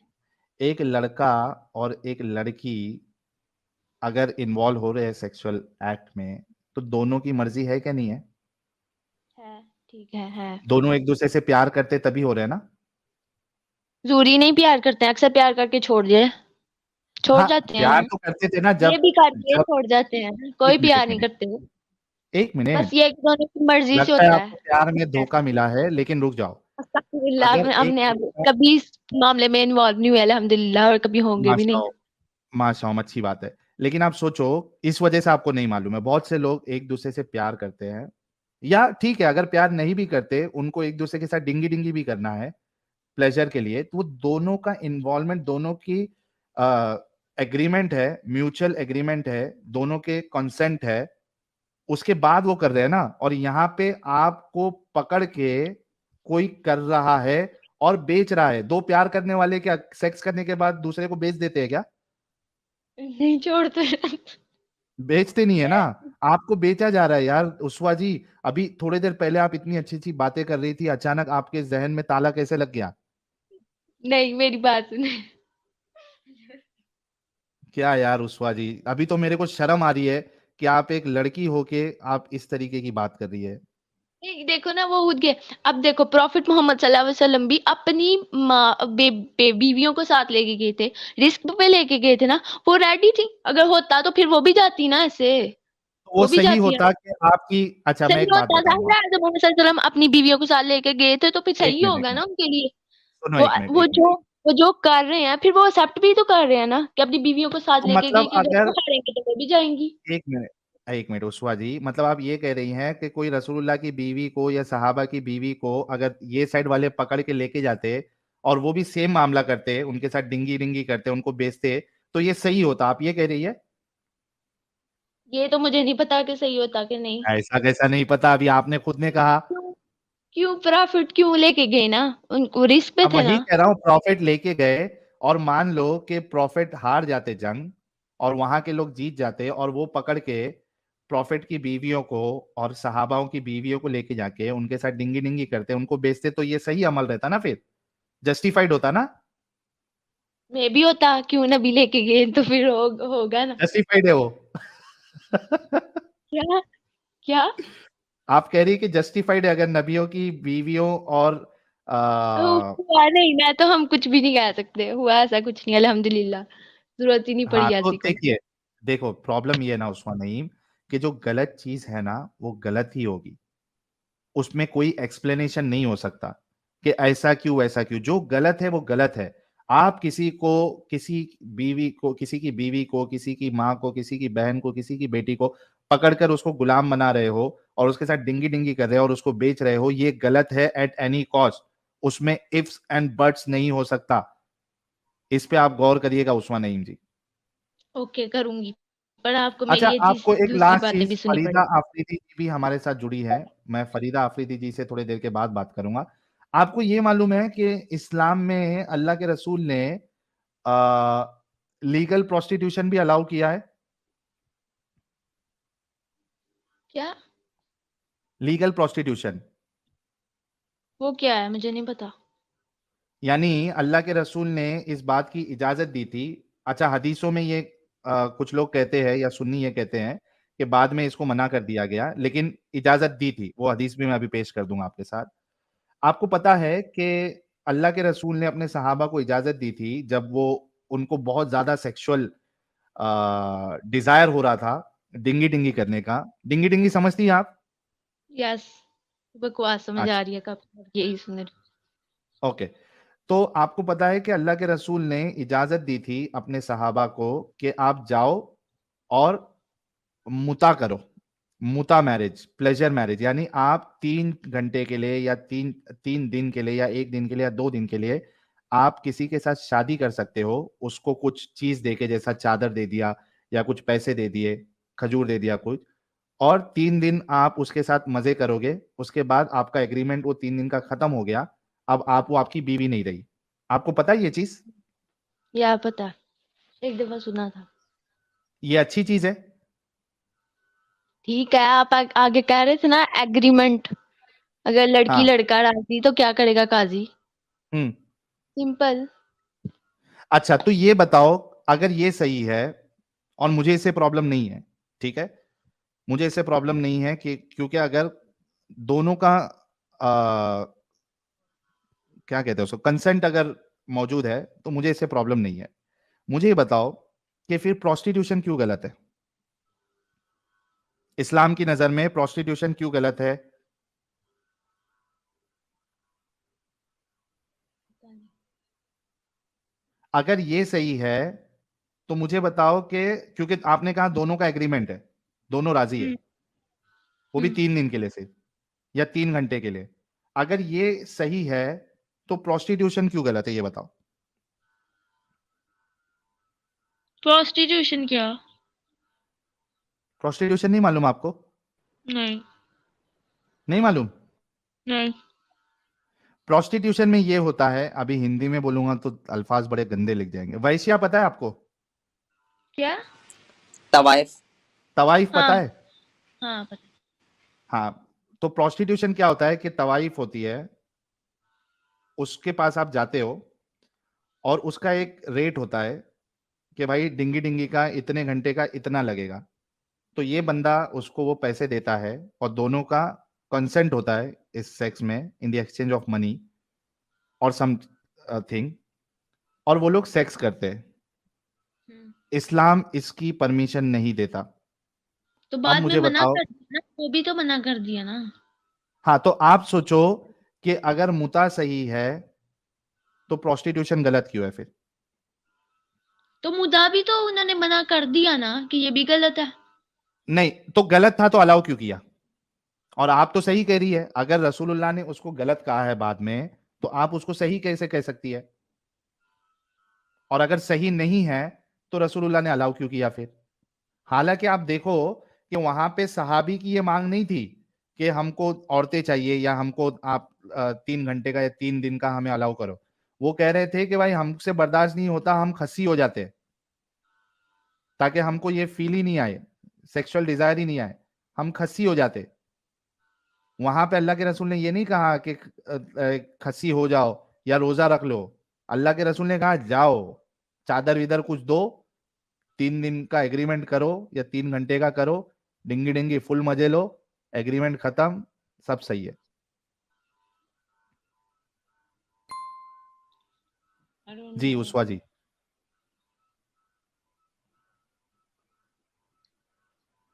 एक लड़का और एक लड़की अगर इन्वॉल्व हो रहे हैं सेक्सुअल एक्ट में, तो दोनों की मर्जी है क्या, नहीं है? है, ठीक है। दोनों एक दूसरे से प्यार करते तभी हो रहे हैं ना? जरूरी नहीं प्यार करते हैं, अक्सर प्यार करके छोड़ हाँ, जाते प्यार हैं। तो करते थे ना ये जब भी करके जब छोड़ जाते हैं, एक कोई मिनट एक प्यार नहीं मिनट करते वो। एक बस मिनट ये कि दोनों की मर्जी से लगता है होता है। आपको प्यार में धोखा मिला है, लेकिन रुक जाओ। अल्हम्दुलिल्लाह, अगर एक हमने अब कभी इस मामले में इन्वॉल्व नहीं हुए अल्हम्दुलिल्लाह, और कभी होंगे भी नहीं। माशाओ, माशाओ, अच्छी बात है। लेकिन आप सोचो, इस वजह से आपको नहीं मालूम है, बहुत से लोग एक दूसरे से प्यार करते हैं, या ठीक है अगर प्यार नहीं भी करते, उनको एक दूसरे के साथ डिंगी डिंगी भी करना है प्लेजर के लिए, तो वो दोनों का इन्वॉल्वमेंट, दोनों की एग्रीमेंट है, म्यूचुअल एग्रीमेंट है, दोनों के कंसेंट है, उसके बाद वो कर रहे हैं ना। और यहाँ पे आपको पकड़ के कोई कर रहा है और बेच रहा है। दो प्यार करने वाले क्या सेक्स करने के बाद दूसरे को बेच देते हैं क्या? नहीं छोड़ते। बेचते नहीं है ना, आपको बेचा जा रहा है यार उस्वा जी। अभी थोड़ी देर पहले आप इतनी अच्छी अच्छी बातें कर रही थी, अचानक आपके जहन में ताला कैसे लग गया? नहीं, मेरी बात सुने। क्या यार उस्वा जी, अभी तो मेरे को शर्म आ रही है कि आप एक लड़की होके आप इस तरीके की बात कर रही है। नहीं, देखो ना, वो उठ गए। अब देखो, प्रॉफिट मोहम्मद सल्लल्लाहु अलैहि वसल्लम भी अपनी बीवियों को साथ लेके गए थे, रिस्क पे लेके गए थे ना। वो रेडी थी, अगर होता तो फिर वो भी जाती ना ऐसे। तो वो वो भी सही जाती है। होता कि आपकी, अच्छा मैं सही एक बात होता, बताऊंगा। जाहिर है, जब मोहम्मद सल्लल्लाहु अलैहि वसल्लम अपनी बीवियों को साथ लेके गए थे तो फिर एक सही मिनट एक होगा मिनट ना उनके लिए। सुनो, वो एक मिनट वो एक मिनट जो वो जो कर रहे हैं फिर वो एक्सेप्ट भी तो कर रहे हैं ना, कि अपनी बीवियों को साथ तो लेके गए, मतलब कि अगर अगर वो हारेंगे तो वो भी जाएंगी। एक मिनट, एक मिनट उस्वा जी, मतलब आप ये कह रही हैं कि कोई रसूलुल्लाह की बीवी को या सहाबा की बीवी को अगर ये साइड वाले पकड़ के लेके जाते और वो भी सेम मामला करते, उनके साथ डिंगी डिंगी करते, उनको बेचते, तो ये सही होता, आप ये कह रही है? ये तो मुझे नहीं पता कि सही होता कि नहीं। ऐसा कैसा नहीं पता, अभी आपने खुद ने कहा। क्यों क्यों प्रॉफिट क्यों लेके गए ना, उनको रिस्क पे अब थे वही ना। कह रहा हूँ, प्रॉफिट लेके गए और मान लो कि प्रॉफिट हार जाते जंग और वहां के लोग जीत जाते, और वो पकड़ के प्रॉफिट की बीवियों को और सहाबाओं की बीवियों को लेके जाके उनके साथ डिंगी डिंगी करते, उनको बेचते, तो ये सही अमल रहता ना, फिर जस्टिफाइड होता ना? मे भी होता, क्यों ना भी लेके गए तो फिर होगा ना। जस्टिफाइड है वो। क्या क्या? आप कह रही है कि जस्टिफाइड है अगर नबियों की बीवियों और हुआ नहीं ना तो हम कुछ भी नहीं कह सकते, हुआ ऐसा कुछ नहीं अल्हम्दुलिल्लाह, जरूरत ही नहीं हाँ पड़ी तो ऐसी कोई। देखिए, देखो प्रॉब्लम ये है ना उस्मान नईम, कि जो गलत चीज है ना वो गलत ही होगी, उसमें कोई एक्सप्लेनेशन नहीं हो सकता कि ऐसा क्यों वैसा क्यों। जो गलत है वो गलत है। आप किसी को, किसी बीवी को, किसी की बीवी को, किसी की माँ को, किसी की बहन को, किसी की बेटी को पकड़कर उसको गुलाम बना रहे हो और उसके साथ डिंगी डिंगी कर रहे हो और उसको बेच रहे हो, ये गलत है एट एनी कॉस्ट। उसमें इफ्स एंड बट्स नहीं हो सकता। इस पे आप गौर करिएगा उस्मान नईम जी। ओके करूंगी, पर आपको अच्छा, मेरी ये चीज आपको एक दूसरी लास्ट बातें चीज, भी सुननी फरीदा पड़ेगी। आफरीदी जी भी हमारे साथ जुड़ी है। मैं फरीदा आफरीदी जी से थोड़ी देर के बाद बात करूंगा। आपको ये मालूम है कि इस्लाम में अल्लाह के रसूल ने लीगल प्रोस्टिट्यूशन भी अलाउ किया है। क्या? लीगल प्रोस्टिट्यूशन वो क्या है, मुझे नहीं पता। यानी अल्लाह के रसूल ने इस बात की इजाजत दी थी। अच्छा, हदीसों में ये कुछ लोग कहते हैं या सुन्नी ये कहते हैं कि बाद में इसको मना कर दिया गया, लेकिन इजाजत दी थी। वो हदीस भी मैं अभी पेश कर दूंगा आपके साथ। आपको पता है कि अल्लाह के रसूल ने अपने सहाबा को इजाजत दी थी जब वो, उनको बहुत ज्यादा सेक्सुअल डिजायर हो रहा था डिंगी डिंगी करने का। डिंगी डिंगी समझती हैं आप? यस, बकवास समझ आ अच्छा, रही है कब, यही सुन रही। ओके। तो आपको पता है कि अल्लाह के रसूल ने इजाजत दी थी अपने सहाबा को कि आप जाओ और मुता करो। मुता मैरिज, प्लेजर मैरिज, यानी आप 3 घंटे के लिए या 3 दिन के लिए या 1 दिन के लिए या 2 दिन के लिए आप किसी के साथ शादी कर सकते हो। उसको कुछ चीज दे के, जैसा चादर दे दिया या कुछ पैसे दे दिए, खजूर दे दिया कुछ, और 3 दिन आप उसके साथ मजे करोगे। उसके बाद आपका एग्रीमेंट वो 3 दिन का खत्म हो गया। अब आप, वो आपकी बीवी नहीं रही। आपको पता है ये चीज? या पता, एक दफा सुना था। ये अच्छी चीज है। ठीक है, आप आगे कह रहे थे ना एग्रीमेंट, अगर लड़की हाँ। लड़का राजी तो क्या करेगा काजी। हम्म। सिंपल। अच्छा, तो ये बताओ, अगर ये सही है, और मुझे इससे प्रॉब्लम नहीं है, ठीक है, मुझे इससे प्रॉब्लम नहीं है कि, क्योंकि अगर दोनों का क्या कहते हैं उसको, कंसेंट अगर मौजूद है, तो मुझे इससे प्रॉब्लम नहीं है। मुझे ये बताओ कि फिर प्रोस्टिट्यूशन क्यों गलत है? इस्लाम की नजर में प्रोस्टिट्यूशन क्यों गलत है? अगर ये सही है तो मुझे बताओ कि, क्योंकि आपने कहा दोनों का एग्रीमेंट है, दोनों राजी है, हम्म। वो भी हम्म। 3 दिन के लिए सिर्फ, या 3 घंटे के लिए। अगर ये सही है तो प्रोस्टिट्यूशन क्यों गलत है, ये बताओ। प्रोस्टिट्यूशन क्या? प्रोस्टिट्यूशन नहीं मालूम आपको? नहीं। नहीं मालूम? नहीं। प्रोस्टिट्यूशन में ये होता है, अभी हिंदी में बोलूंगा तो अल्फाज बड़े गंदे लिख जाएंगे। वैश्या पता है आपको? क्या? तवाइफ। तवाइफ हाँ। पता है? हाँ पता। हाँ। तो प्रोस्टिट्यूशन क्या होता है कि तवाइफ होती है, उसके पास आप जाते हो और उसका एक रेट होता है कि भाई डिंगी डिंगी का इतने घंटे का इतना लगेगा। तो ये बंदा, उसको वो पैसे देता है और दोनों का कंसेंट होता है इस सेक्स में, in the exchange of money और सम थिंग, और वो लोग सेक्स करते हैं। हम्म। इस्लाम इसकी परमिशन नहीं देता। तो अब बाद में मुझे मना बताओ, कर दिया ना, वो भी तो मना कर दिया ना। हाँ, तो आप सोचो कि अगर मुता सही है तो प्रोस्टिट्यूशन गलत क्यों है फिर? तो मुद्दा भी तो उन्होंने मना कर दिया ना कि ये भी गलत है। नहीं, तो गलत था तो अलाउ क्यों किया? और आप तो सही कह रही है, अगर रसूलुल्लाह ने उसको गलत कहा है बाद में, तो आप उसको सही कैसे कह सकती है? और अगर सही नहीं है तो रसूलुल्लाह ने अलाउ क्यों किया फिर? हालांकि आप देखो कि वहां पे सहाबी की ये मांग नहीं थी कि हमको औरतें चाहिए या हमको आप 3 घंटे का या 3 दिन का हमें अलाउ करो। वो कह रहे थे कि भाई हमसे बर्दाश्त नहीं होता, हम खस्सी हो जाते, ताकि हमको ये फील ही नहीं आए, सेक्सुअल डिजायर ही नहीं आए, हम खस्सी हो जाते। वहां पे अल्लाह के रसूल ने ये नहीं कहा कि खस्सी हो जाओ या रोजा रख लो। अल्लाह के रसूल ने कहा जाओ, चादर विदर कुछ दो, 3 दिन का एग्रीमेंट करो या 3 घंटे का करो, डिंगी डिंगी फुल मजे लो, एग्रीमेंट खत्म, सब सही है। I don't ji know. उस्वा जी,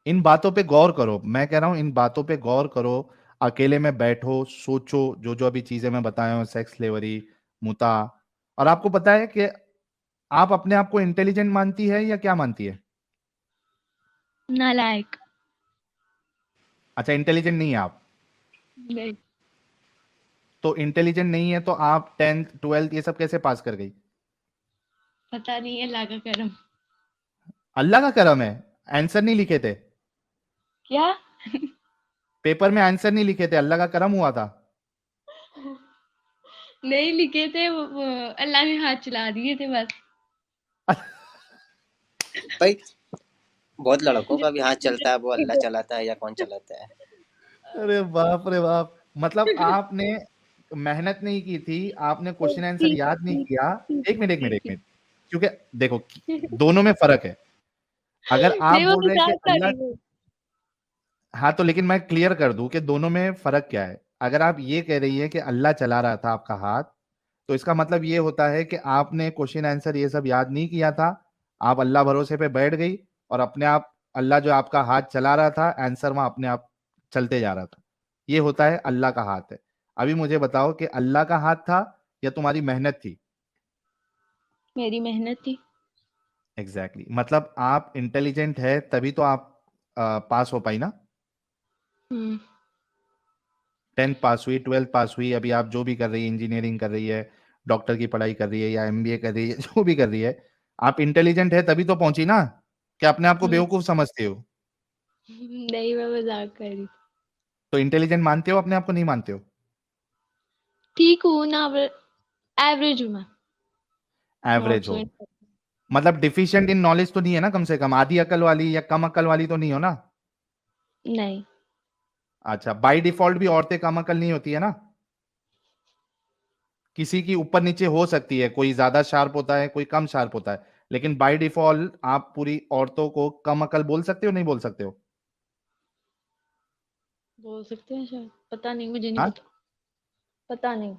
इन बातों पे गौर करो, मैं कह रहा हूं इन बातों पे गौर करो, अकेले में बैठो, सोचो, जो जो अभी चीजें मैं बताया हूं, सेक्स स्लेवरी, मुता। और आपको पता है कि आप अपने आप को इंटेलिजेंट मानती है या क्या मानती है? नालायक। अच्छा, इंटेलिजेंट नहीं है आप। नहीं, तो इंटेलिजेंट नहीं है तो आप 10th 12th ये सब कैसे पास कर गई? पता नहीं है, अल्लाह का करम। अल्लाह का करम है। आंसर नहीं लिखे थे क्या? पेपर में, आंसर नहीं लिखे थे, अल्लाह का करम हुआ था। नहीं लिखे थे, वो अल्लाह ने हाथ चला दिए थे बस। भाई बहुत लड़कों का भी हाथ चलता है, वो अल्लाह जो चलाता है या कौन चलाता है? अरे बाप रे बाप, मतलब आपने मेहनत नहीं की थी, आपने क्वेश्चन आंसर ठीक याद नहीं ठीक किया। एक मिनट एक मिनट ठीक एक है। मिनट, क्योंकि देखो दोनों में फर्क है। अगर आप नहीं, वो बोल रहे हैं कि मजाक कर अल्लाह, रही हूँ। हाँ तो लेकिन मैं क्लियर कर दूं कि दोनों में फर्क क्या है। अगर आप ये कह रही है कि अल्लाह चला रहा था आपका हाथ, तो इसका मतलब ये होता है कि आपने क्वेश्चन आंसर ये सब याद नहीं किया था, आप अल्लाह भरोसे पे बैठ गई और अपने आप अल्लाह जो आपका हाथ चला रहा था, आंसर वहां अपने आप चलते जा रहा था। ये होता है अल्लाह का हाथ है। अभी मुझे बताओ कि अल्लाह का हाथ था या तुम्हारी मेहनत थी? मेरी मेहनत थी। एग्जैक्टली मतलब आप इंटेलिजेंट है तभी तो आप पास हो पाई ना। हम्म। 10th पास हुई, 12th पास हुई, अभी आप जो भी कर रही है, इंजीनियरिंग कर रही है, डॉक्टर की पढ़ाई कर रही है या एमबीए कर रही है, जो भी कर रही है, आप इंटेलिजेंट है तभी तो पहुंची ना। क्या अपने आप को हम्म। बेवकूफ समझते हो? नहीं, मैं मजाक कर रही थी। तो इंटेलिजेंट मानते हो अपने आप को, नहीं मानते हो? ठीक हूँ ना, एवरेज हूँ मैं। Not average so. हो, मतलब डिफिशिएंट इन नॉलेज तो नहीं है ना, कम से कम आधी अकल वाली या कम अकल वाली तो नहीं हो ना? नहीं। अच्छा, बाय डिफॉल्ट भी औरतें कम अकल नहीं होती है ना, किसी की ऊपर नीचे हो सकती है, कोई ज्यादा शार्प होता है, कोई कम शार्प होता है, लेकिन बाय डिफॉल्ट आप पूरी औरतों को कम अकल बोल सकते हो, नहीं बोल सकते हो? बोल सकते हैं शायद, पता नहीं, मुझे नहीं हाँ, पता। पता नहीं।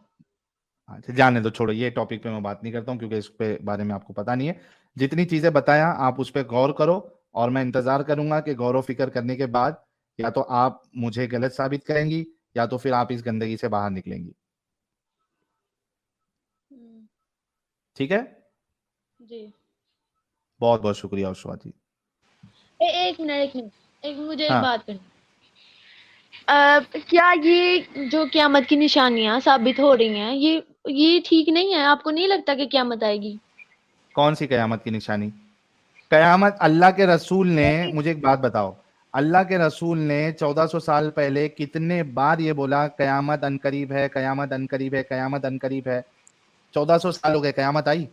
अच्छा जाने दो, छोड़ो, ये टॉपिक पे मैं बात नहीं करता हूँ क्योंकि इस पे बारे में आपको पता नहीं है। जितनी चीजें बताया आप उस पर गौर करो, और मैं इंतजार करूंगा कि गौर व फिक्र करने के बाद या तो आप मुझे गलत साबित करेंगी या तो फिर आप इस गंदगी से बाहर निकलेंगी। हम्म। ठीक है, जी। बहुत बहुत शुक्रिया उषा जी। एक मिनट, एक मिनट, एक मुझे एक हाँ, बात करनी। क्या ये जो क्यामत की निशानियां साबित हो रही हैं, ये ठीक नहीं है? आपको नहीं लगता कि क्यामत आएगी? कौन सी कयामत की निशानी? कयामत, अल्लाह के रसूल ने, मुझे एक बात बताओ, अल्लाह के रसूल ने 1400 साल पहले कितने बार ये बोला कयामत अनकरीब है, कयामत अनकरीब है, कयामत अनकरीब है? 1400 साल हो गए, कयामत आई?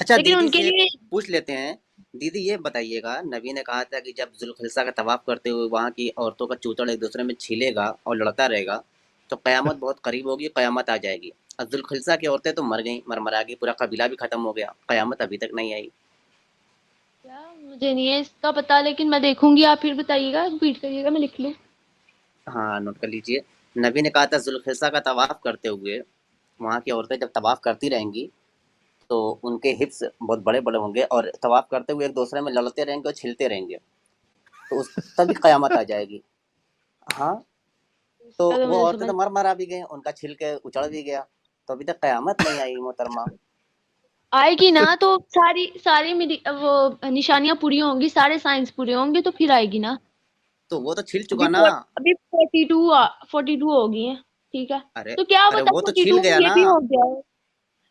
अच्छा लेकिन दीदी उनके से लिए पूछ लेते हैं। दीदी ये बताइएगा, नबी ने कहा था कि जब जुल्खिसा का तवाफ करते हुए वहां की औरतों का चूतड़ एक दूसरे में छिलेगा और लड़ता रहेगा तो कयामत बहुत करीब होगी, कयामत आ जाएगी। और जुल्खिसा की औरतें तो मर गई, मरमरा गई, पूरा कबीला भी खत्म हो गया, कयामत अभी तक नहीं आई। क्या, मुझे नहीं है इसका पता, लेकिन मैं देखूंगी। आप फिर बताइएगा, रिपीट करिएगा, मैं लिख लूँ। हाँ नोट कर लीजिए। नबी ने कहा था जुल्खिसा का तवाफ करते हुए वहां की औरतें जब तवाफ करती रहेंगी तो उनके हिप्स बहुत बड़े बड़े होंगे और तवाफ करते हुए एक दूसरे में लड़ते रहेंगे और छिलते रहेंगे, तो उस तभी कयामत आ जाएगी। हाँ, तो इसका तो वो मुझे औरतें समझ तो मर मरा भी गई, उनका छिल के उचड़ भी गया, तो अभी तक कयामत नहीं आई मोहतरमा। आएगी ना, तो सारी सारी मेरी वो निशानियां पूरी होंगी, सारे साइंस पूरे होंगे, तो फिर आएगी ना। तो वो तो छिल अभी चुका ना। अभी 42 हो गई है। ठीक है। अरे तो क्या अरे बता, वो तो छिल 42 में गया ये ना। भी हो गया है?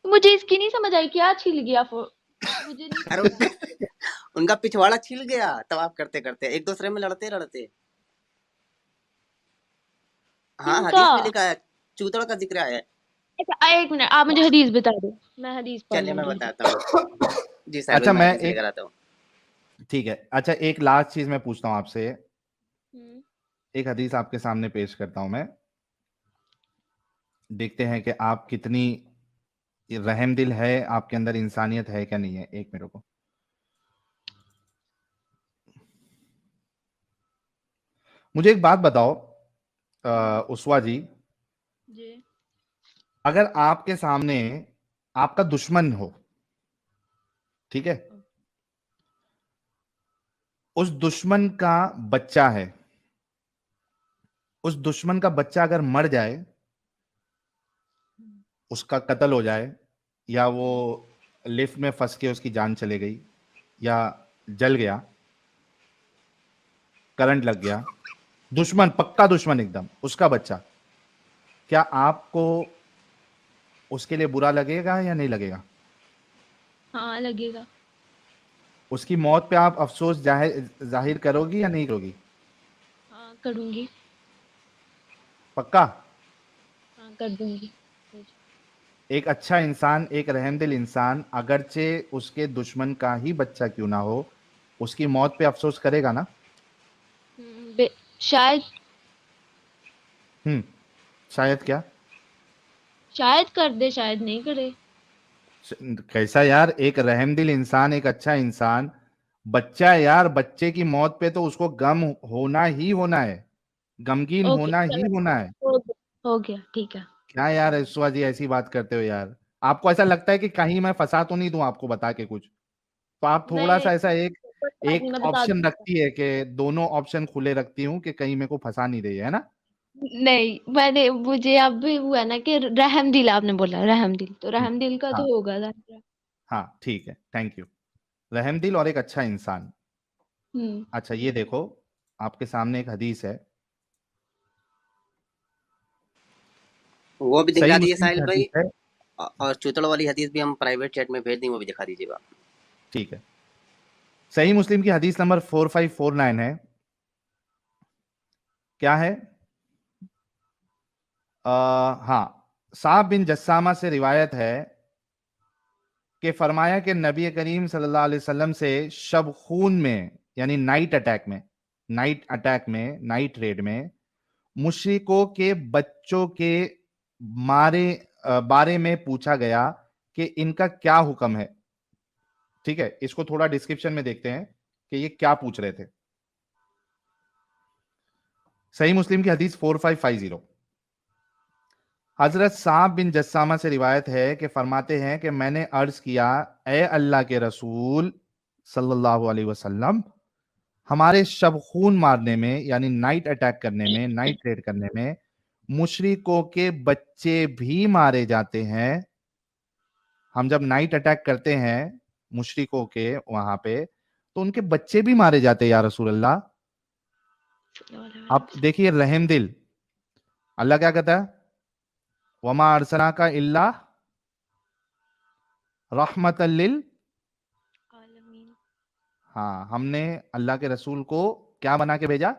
तो मुझे इसकी नहीं समझ आई, क्या छिल गया मुझे नहीं अरे पता। उनका पिछवाड़ा छिल गया तवाफ करते करते, एक दूसरे में लड़ते लड़ते। हाँ किनका? हदीस में लिखा है, चूतड़ का जिक्र है। अच्छा, एक मिनट, आप मुझे हदीस बता दो, मैं हदीस पढ़ चलिए मैं लूंगी। बताता हूँ। जी साहब अच्छा मैं मैं हदीस एक, लेकर आता हूँ। ठीक है, अच्छा एक लास्ट चीज मैं पूछता हूँ आपसे, हम्म। एक हदीस आपके सामने पेश करता हूं मैं, देखते हैं कि आप कितनी रहम दिल है, आपके अंदर इंसानियत है क्या नहीं है। एक मिनट को, मुझे एक बात बताओ उस्वा जी, जी अगर आपके सामने आपका दुश्मन हो, ठीक है, उस दुश्मन का बच्चा है, उस दुश्मन का बच्चा अगर मर जाए, उसका कत्ल हो जाए, या वो लिफ्ट में फंस के उसकी जान चले गई, या जल गया, करंट लग गया, दुश्मन, पक्का दुश्मन एकदम, उसका बच्चा, क्या आपको उसके लिए बुरा लगेगा या नहीं लगेगा? हाँ लगेगा। उसकी मौत पे आप अफसोस जाहिर करोगी या नहीं करोगी? हाँ करूंगी। पक्का? हाँ कर दूंगी। एक अच्छा इंसान, एक रहमदिल इंसान, अगरचे उसके दुश्मन का ही बच्चा क्यों ना हो, उसकी मौत पे अफसोस करेगा ना? शायद शायद क्या? शायद कर दे, शायद नहीं करे। कैसा यार, एक रहमदिल इंसान, एक अच्छा इंसान, बच्चा है यार, बच्चे की मौत पे तो उसको गम होना ही होना है, गमगीन ओके होना ही चलो, होना है। हो गया ठीक है। क्या यार ईश्वर जी ऐसी बात करते हो यार? आपको ऐसा लगता है कि कहीं मैं फंसा तो नहीं दूं आपको बता के कुछ? तो आप थोड़ा नहीं सा ऐसा एक कोई बात नहीं, एक मैं बता ऑप्शन दूंगी। रखती है कि दोनों ऑप्शन खुले रखती हूँ कि कहीं मेरे को फंसा नहीं रही है ना? नहीं मैंने, मुझे अब भी हुआ ना कि रहमदिल, आपने बोला रहमदिल, तो हम्म, रहमदिल का हाँ तो होगा जाहिर। हाँ ठीक है, थैंक यू। रहमदिल और एक अच्छा इंसान। हम्म। अच्छा ये देखो, आपके सामने एक हदीस है, वो भी सही दिखा दीजिए मुस्लिम की साहिल हदीस भाई। है। और चूतड़ वाली हदीस भी हम प्राइवेट चैट में भेज देंगे, वो भी दिखा दीजिएगा। ठीक है, सही मुस्लिम की हदीस नंबर 4549 है। क्या है? हाँ, साहब बिन जस्सामा से रिवायत है कि फरमाया कि नबी करीम सल्लल्लाहु अलैहि वसल्लम से शब खून में, यानी नाइट अटैक में, नाइट रेड में मुशरिकों के बच्चों के मारे बारे में पूछा गया कि इनका क्या हुक्म है। ठीक है, इसको थोड़ा डिस्क्रिप्शन में देखते हैं कि ये क्या पूछ रहे थे। सही मुस्लिम की हदीस 4550, हजरत साहब बिन जस्सामा से रिवायत है कि फरमाते हैं कि मैंने अर्ज किया, ए अल्लाह के रसूल सल्लल्लाहु अलैहि वसल्लम, हमारे शब खून मारने में, यानी नाइट अटैक करने में, नाइट रेड करने में मुशरिकों के बच्चे भी मारे जाते हैं। हम जब नाइट अटैक करते हैं मुशरिकों के वहां पे, तो उनके बच्चे भी मारे जाते हैं या रसूल अल्लाह। अब देखिए रहमदिल, अल्लाह क्या कहता है, वमा अरसना का इल्ला रहमतल लिल, आलमीन। हाँ, हमने अल्लाह के रसूल को क्या बना के भेजा?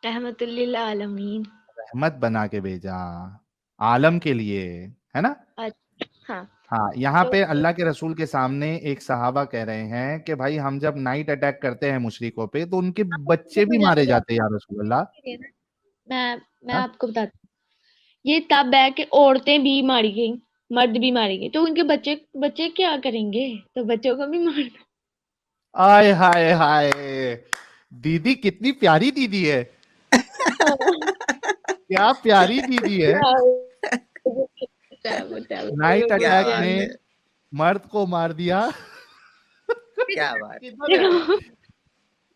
रहमतुल लिल आलमीन। रहमत बना के भेजा, आलम के लिए, है ना? अच्छा हाँ। हाँ, यहाँ तो पे अल्लाह के रसूल के सामने एक सहाबा कह रहे हैं कि भाई हम जब नाइट अटैक करते हैं मुशरिकों पे तो उनके बच्चे भी मारे जाते हैं या रसूल अल्लाह। मैं हाँ? आपको बताती हूँ, ये तब है कि औरतें भी मारी गई, मर्द भी मारे गए, तो उनके बच्चे बच्चे क्या करेंगे, तो बच्चों को भी मार दो। आय हाय हाय, दीदी कितनी प्यारी दीदी है, क्या प्यारी दीदी है। नाइट क्या अटैक बात है, में मर्द को मार दिया। क्या बात है। किधर है? देखो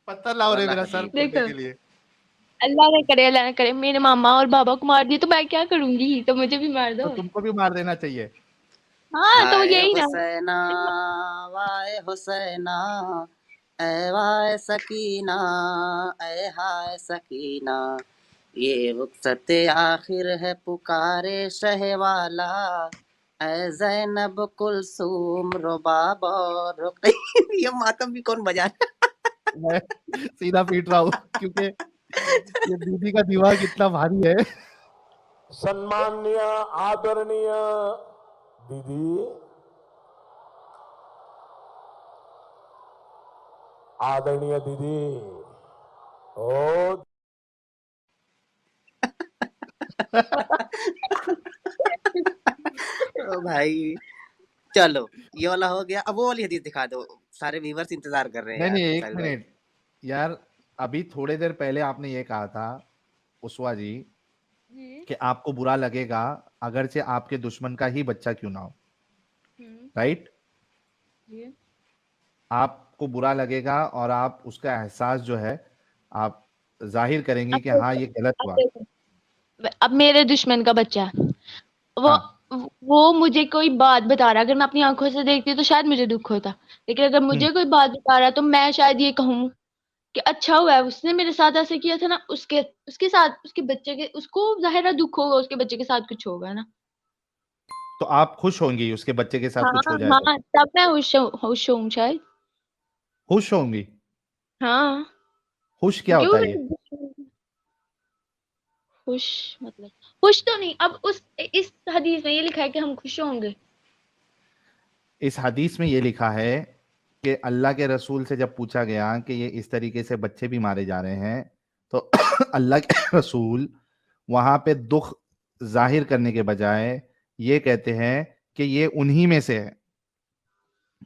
पत्थर लाओ रे वाला मेरा सर हदीस। फोड़ने देखो, के लिए। अल्लाह ना करे मेरे मामा और बाबा को मार दिया तो मैं क्या करूंगी, तो मुझे भी मार तो दो। तुमको भी मार देना चाहिए। हाँ तो हाय यही ना। हुसैना, वाय हुसैना, ऐ वाय सकीना, ऐ हाय सकीना, ये रुखसत आखिर है पुकारे शहवाला, ऐ जैनब कुलसूम रुबाब और रुक़ैया। ये मातम भी कौन बजा रहा मैं सीधा पीट रहा हूँ क्योंकि ये दीदी का दिमाग इतना भारी है। सन्माननीय आदरणीय दीदी, आदरणीय दीदी, ओ है? ओ भाई चलो, ये वाला हो गया, अब वो वाली हदीस दिखा दो, सारे व्यूवर्स इंतजार कर रहे हैं नहीं यार नहीं, एक साहिल भाई। मिनट यार, अभी थोड़ी देर पहले आपने ये कहा था उस्वा जी जी कि आपको बुरा लगेगा अगरचे आपके दुश्मन का ही बच्चा क्यों ना हो, राइट? जी आपको बुरा लगेगा और आप उसका एहसास जो है आप जाहिर करेंगे अब कि हाँ ये गलत अब हुआ। देखो अब मेरे दुश्मन का बच्चा है, वो हाँ वो मुझे कोई बात बता रहा है, अगर मैं अपनी आंखों से देखती तो शायद मुझे दुख होता, लेकिन अगर मुझे कोई बात बता रहा है तो मैं शायद ये कहूँ कि अच्छा हुआ है उसने मेरे साथ ऐसे किया था ना, उसके उसके साथ उसके बच्चे के उसको जाहिर है दुख होगा, उसके बच्चे के साथ कुछ होगा ना। तो आप खुश होंगी उसके बच्चे के साथ हाँ कुछ हो जाए तो? हाँ, तब मैं खुश हूँ शायद। खुश होंगी? हाँ खुश क्या क्यों होता है ये? नहीं? खुश मतलब खुश तो नहीं, अब उस इस हदीस में ये लिखा है कि हम खुश होंगे। इस हदीस में ये लिखा है कि अल्लाह के रसूल से जब पूछा गया कि ये इस तरीके से बच्चे भी मारे जा रहे हैं तो अल्लाह के रसूल वहां पे दुख जाहिर करने के बजाय ये कहते हैं कि ये उन्हीं में से है,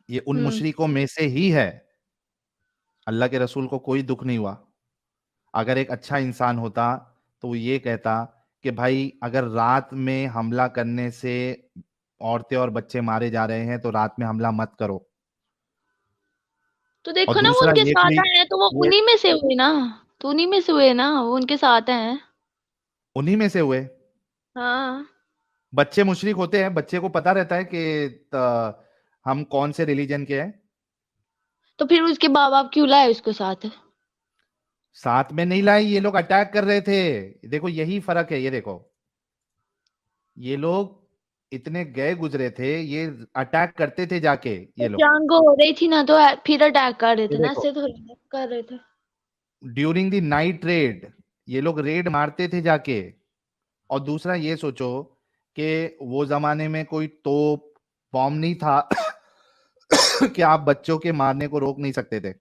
ये उन मुशरिकों में से ही है। अल्लाह के रसूल को कोई दुख नहीं हुआ। अगर एक अच्छा इंसान होता तो वो ये कहता कि भाई अगर रात में हमला करने से औरतें और बच्चे मारे जा रहे हैं तो रात में हमला मत करो। तो और देखो ना वो दूसरा उनके ये साथ भी आए हैं तो वो ये उन्हीं में से हुए ना, तो उन्हीं में से हुए ना, वो उनके साथ हैं। उन्हीं में से हुए। हाँ बच्चे मुशरिक होते हैं, बच्चे को पता रहता है कि हम कौन से रिलीजन के हैं। तो फिर उसके माँ बाप क्यों लाए उसको साथ? साथ में नहीं लाई, ये लोग अटैक कर रहे थे। देखो यही फर्क है, ये देखो ये लोग इतने गए गुजरे थे, ये अटैक करते थे जाके ये लोग। जंग हो रही थी ना तो फिर अटैक कर रहे ये थे ना, देखो ऐसे थोड़ी ना कर रहे थे। ड्यूरिंग द नाइट रेड ये लोग रेड मारते थे जाके। और दूसरा ये सोचो कि वो जमाने में कोई तोप बॉम्ब नहीं था कि आप बच्चों के मारने को रोक नहीं सकते थे।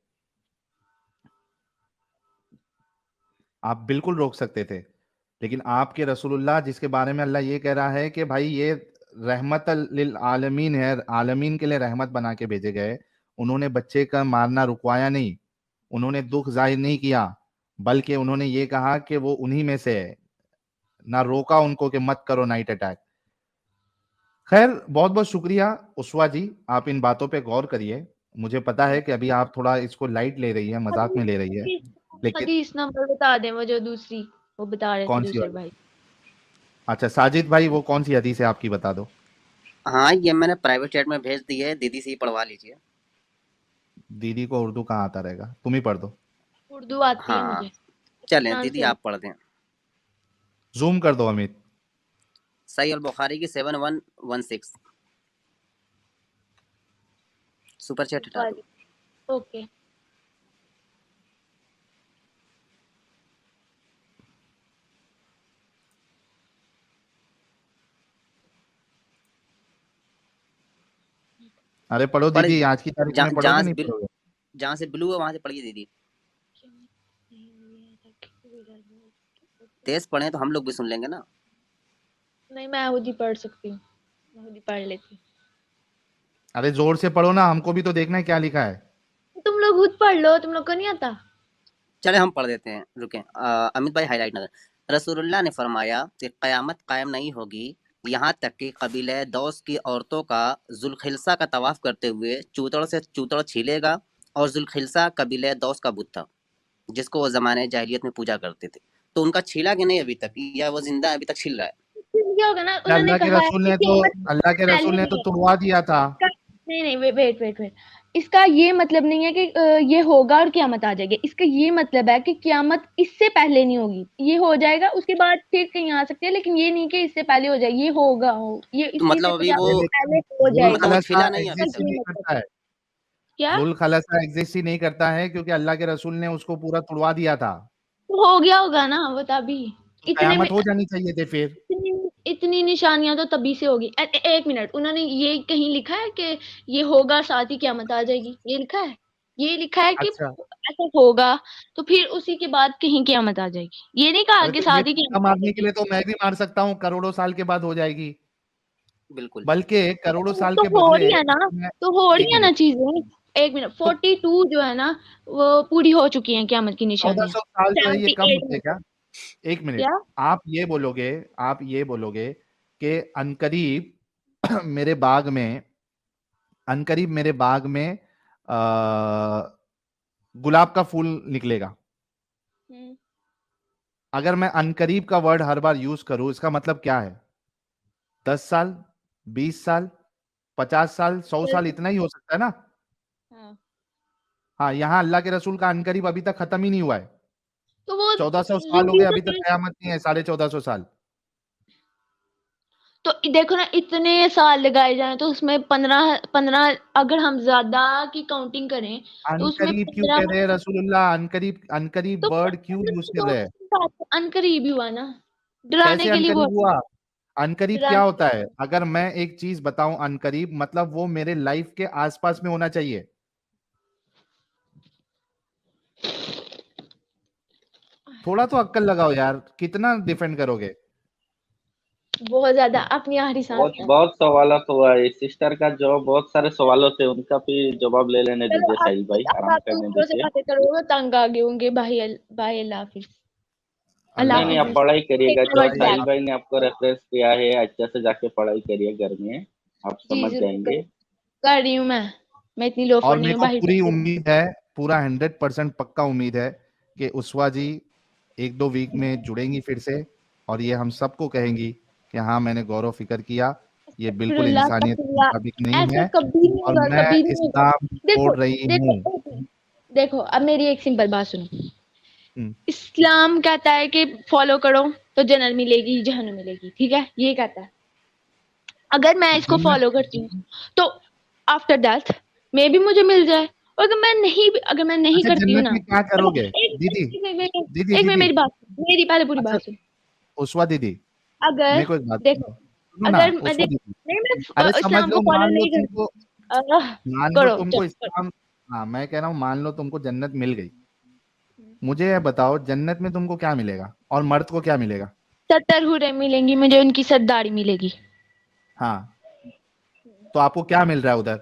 आप बिल्कुल रोक सकते थे, लेकिन आपके रसूलुल्लाह जिसके बारे में अल्लाह ये कह रहा है कि भाई ये रहमत लिल आलमीन है, आलमीन के लिए रहमत बना के भेजे गए, उन्होंने बच्चे का मारना रुकवाया नहीं, उन्होंने दुख जाहिर नहीं किया, बल्कि उन्होंने ये कहा कि वो उन्हीं में से है, ना रोका उनको कि मत करो नाइट अटैक। खैर बहुत बहुत शुक्रिया उस्वा जी, आप इन बातों पे गौर करिए। मुझे पता है कि अभी आप थोड़ा इसको लाइट ले रही है, मजाक में ले रही है, लेकिन हदीस नंबर बता दें, वो जो दूसरी वो बता रहे थे कौन सी दूसरे वाली? भाई। अच्छा साजिद भाई, वो कौन सी हदीस है आपकी, बता दो। हाँ, ये मैंने प्राइवेट चैट में भेज दी है, दीदी से ही पढ़वा लीजिए। दीदी को उर्दू कहाँ आता रहेगा, तुम ही पढ़ दो। उर्दू आती है हाँ, मुझे, चलें दीदी ट्रांसलेट। आप पढ़ दें। जूम कर दो अमित। सही अल बुखारी की 7116 सुपर चैट हटा दो। ओके अरे पढ़ो पढ़ दीदी, आज की तारीख में पढ़ोगे नहीं पढ़ोगे? जहाँ से ब्लू है वहां से पढ़िए दीदी। तेज पढ़े तो हम लोग भी सुन लेंगे ना। नहीं, मैं खुद ही पढ़ सकती हूँ, मैं खुद ही पढ़ लेती हूँ। अरे जोर से पढ़ो ना, हमको भी तो देखना है क्या लिखा है। तुम लोग खुद पढ़ लो, तुम लोग को नहीं आता। चले हम पढ़ देते हैं, रुकें। अमित भाई हाईलाइट ना करें। रसूलुल्लाह ने फरमाया कि क़यामत कायम नहीं होगी यहाँ तक कि कबीले दौस की औरतों का जुल्खिल्सा का तवाफ करते हुए चूतड़ से चूतड़ छीलेगा। और जुल्खिल्सा कबीले दौस का बुत था जिसको वो ज़माने जाहिलियत में पूजा करते थे। तो उनका छीला कि नहीं अभी तक, या वो जिंदा है अभी तक छिल रहा है? फिर क्या होगा ना, क्या उन्होंने कहा है कि अल्लाह के रसूल पहले ने तो नहीं है। तुड़वा दिया था। नहीं नहीं, वेट वेट वेट, इसका ये मतलब नहीं है कि ये होगा और क्यामत आ जाएगी। इसका ये मतलब है कि क्यामत इससे पहले नहीं होगी, ये हो जाएगा उसके बाद फिर कहीं आ सकती है, लेकिन ये नहीं कि इससे पहले हो जाएगी, ये होगा हो ये तो इसलिए मतलब अभी वो क्यामत से पहले हो जुल जाएगा। मतलब वो खलसा छिला नहीं है अभी एग्जिस्ट तक? ही ये नहीं मतलब करता है। क्या जुल खलसा एग्जिस्ट ही नहीं करता है क्योंकि अल्लाह के रसूल ने उसको पूरा तुड़वा दिया था। तो हो गया होगा ना वो तभी। तो इतने में कयामत हो जानी चाहिए थी फिर। इतनी निशानियां तो तभी से होगी। एक मिनट, उन्होंने ये कहीं लिखा है कि ये होगा साथ ही क्यामत आ जाएगी? ये लिखा है? ये लिखा है कि अच्छा, ऐसा होगा तो फिर उसी के बाद कहीं क्यामत आ जाएगी, ये नहीं कहा अरे कि तो ये साथ ही तुक्का क्यामत आ मारने के जाएगी। लिए तो मैं भी मार सकता हूँ, करोड़ों साल के बाद हो जाएगी। बिल्कुल। बल्कि करोड़ों साल तो के हो बदले रही है ना, मैं तो हो एक रही है ना मिनट चीजें। एक मिनट 42 जो है ना वो पूरी हो चुकी हैं क़यामत की निशानियां। 1400 साल जो है ये कम 78 होते में क्या? एक मिनट, क्या आप ये बोलोगे कि अनकरीब मेरे बाग में गुलाब का फूल निकलेगा। अगर मैं अनकरीब का वर्ड हर बार यूज करूं, इसका मतलब क्या है? 10 साल, 20 साल, 50 साल, 100 साल, इतना ही हो सकता है ना? हाँ। हाँ, यहाँ अल्लाह के रसूल का अनकरीब अभी तक खत्म ही नहीं हुआ है। तो वो 1400 साल हो रूबी गए, का अभी तक केस, कयामत नहीं है, 1450 साल। तो देखो ना इतने साल लगाए जाएं तो उसमें 15 अगर हम ज्यादा की काउंटिंग करें तो उसमें अनकरीब क्यों 15 कह रहे हैं रसूलुल्लाह? अनकरीब तो वर्ड क्यों यूज कर रहे हैं? अनकरीब ही हुआ ना, डराने कैसे के लिए अनकरीब बोल, हुआ? अनकरीब क्या डराने। होता है? अगर मैं एक चीज बताऊं अनकरीब, मतलब वो मेरे लाइफ के आसपास में होना चाहिए। थोड़ा तो अक्ल लगाओ यार, कितना डिफेंड करोगे? बहुत ज्यादा अपनी आखिरी सांस बहुत तक। बहुत सवाल हुआ है सिस्टर का जवाब, बहुत सारे सवालों थे, उनका भी जवाब ले लेने चलो दीजिए साहिल भाई, अब आराम आप करने दूसरों से दीजिए। बातें करोगे तंग आ गए होंगे। भाई भाई अल्लाह हाफिज। अल्लाह नहीं नहीं, आप हाफिज। पढ़ाई करिएगा, टेक जो my word Allah Sahil back. भाई ने आपको रेफरेंस किया है अच्छे से जाके पढ़ाई करिए घर में, आप जी समझ जरूर जाएंगे। कर रही हूँ मैं इतनी लोफर और नहीं मेरे हूँ को भाई। पूरी उम्मीद है, पूरा 100% पक्का उम्मीद है कि उस्वा जी 1-2 वीक में जुड़ेंगी फिर से, और ये हम सबको कहेंगी कि हाँ, मैंने गौर फिक्र किया, ये बिल्कुल अस्तगफिरुल्लाह, इंसानियत के अस्तगफिरुल्लाह। मुताबिक नहीं ऐसा है, कभी नहीं और होगा, मैं कभी नहीं होगा। इस्लाम देखो छोड़ रही देखो हूँ। देखो अब मेरी एक सिंपल बात सुनो। हम्म, इस्लाम कहता है कि फॉलो करो तो जन्नत मिलेगी जहन्नुम मिलेगी, ठीक है, ये कहता है। अगर मैं इसको जन्नत फॉलो करती हूँ तो आफ्टर डेथ मे भी मुझे मिल जाए, और अगर मैं नहीं अच्छा, करती हूँ जन्नत ना, में क्या चलो करोगे दीदी? दीदी एक मिनट दीदी मेरी बात सुन, मेरी पहले पूरी अच्छा, बात सुन। उस्वा दीदी, अगर मेरे को एक बात देखो, सुनो, सुनो ना अगर मैं उस्वा दीदी। नहीं मैं अरे समझ इस्लाम को लो, फॉलो नहीं करती। मान लो करो तुमको चलो करो। इस्लाम, हाँ मैं कह रहा हूँ, मान लो तुमको जन्नत मिल गई, मुझे ये बताओ जन्नत में तुमको क्या मिलेगा और मर्द को क्या मिलेगा? 70 हुरें मिलेंगी मुझे, उनकी सरदारी मिलेगी। हाँ, तो आपको क्या मिल रहा है उधर?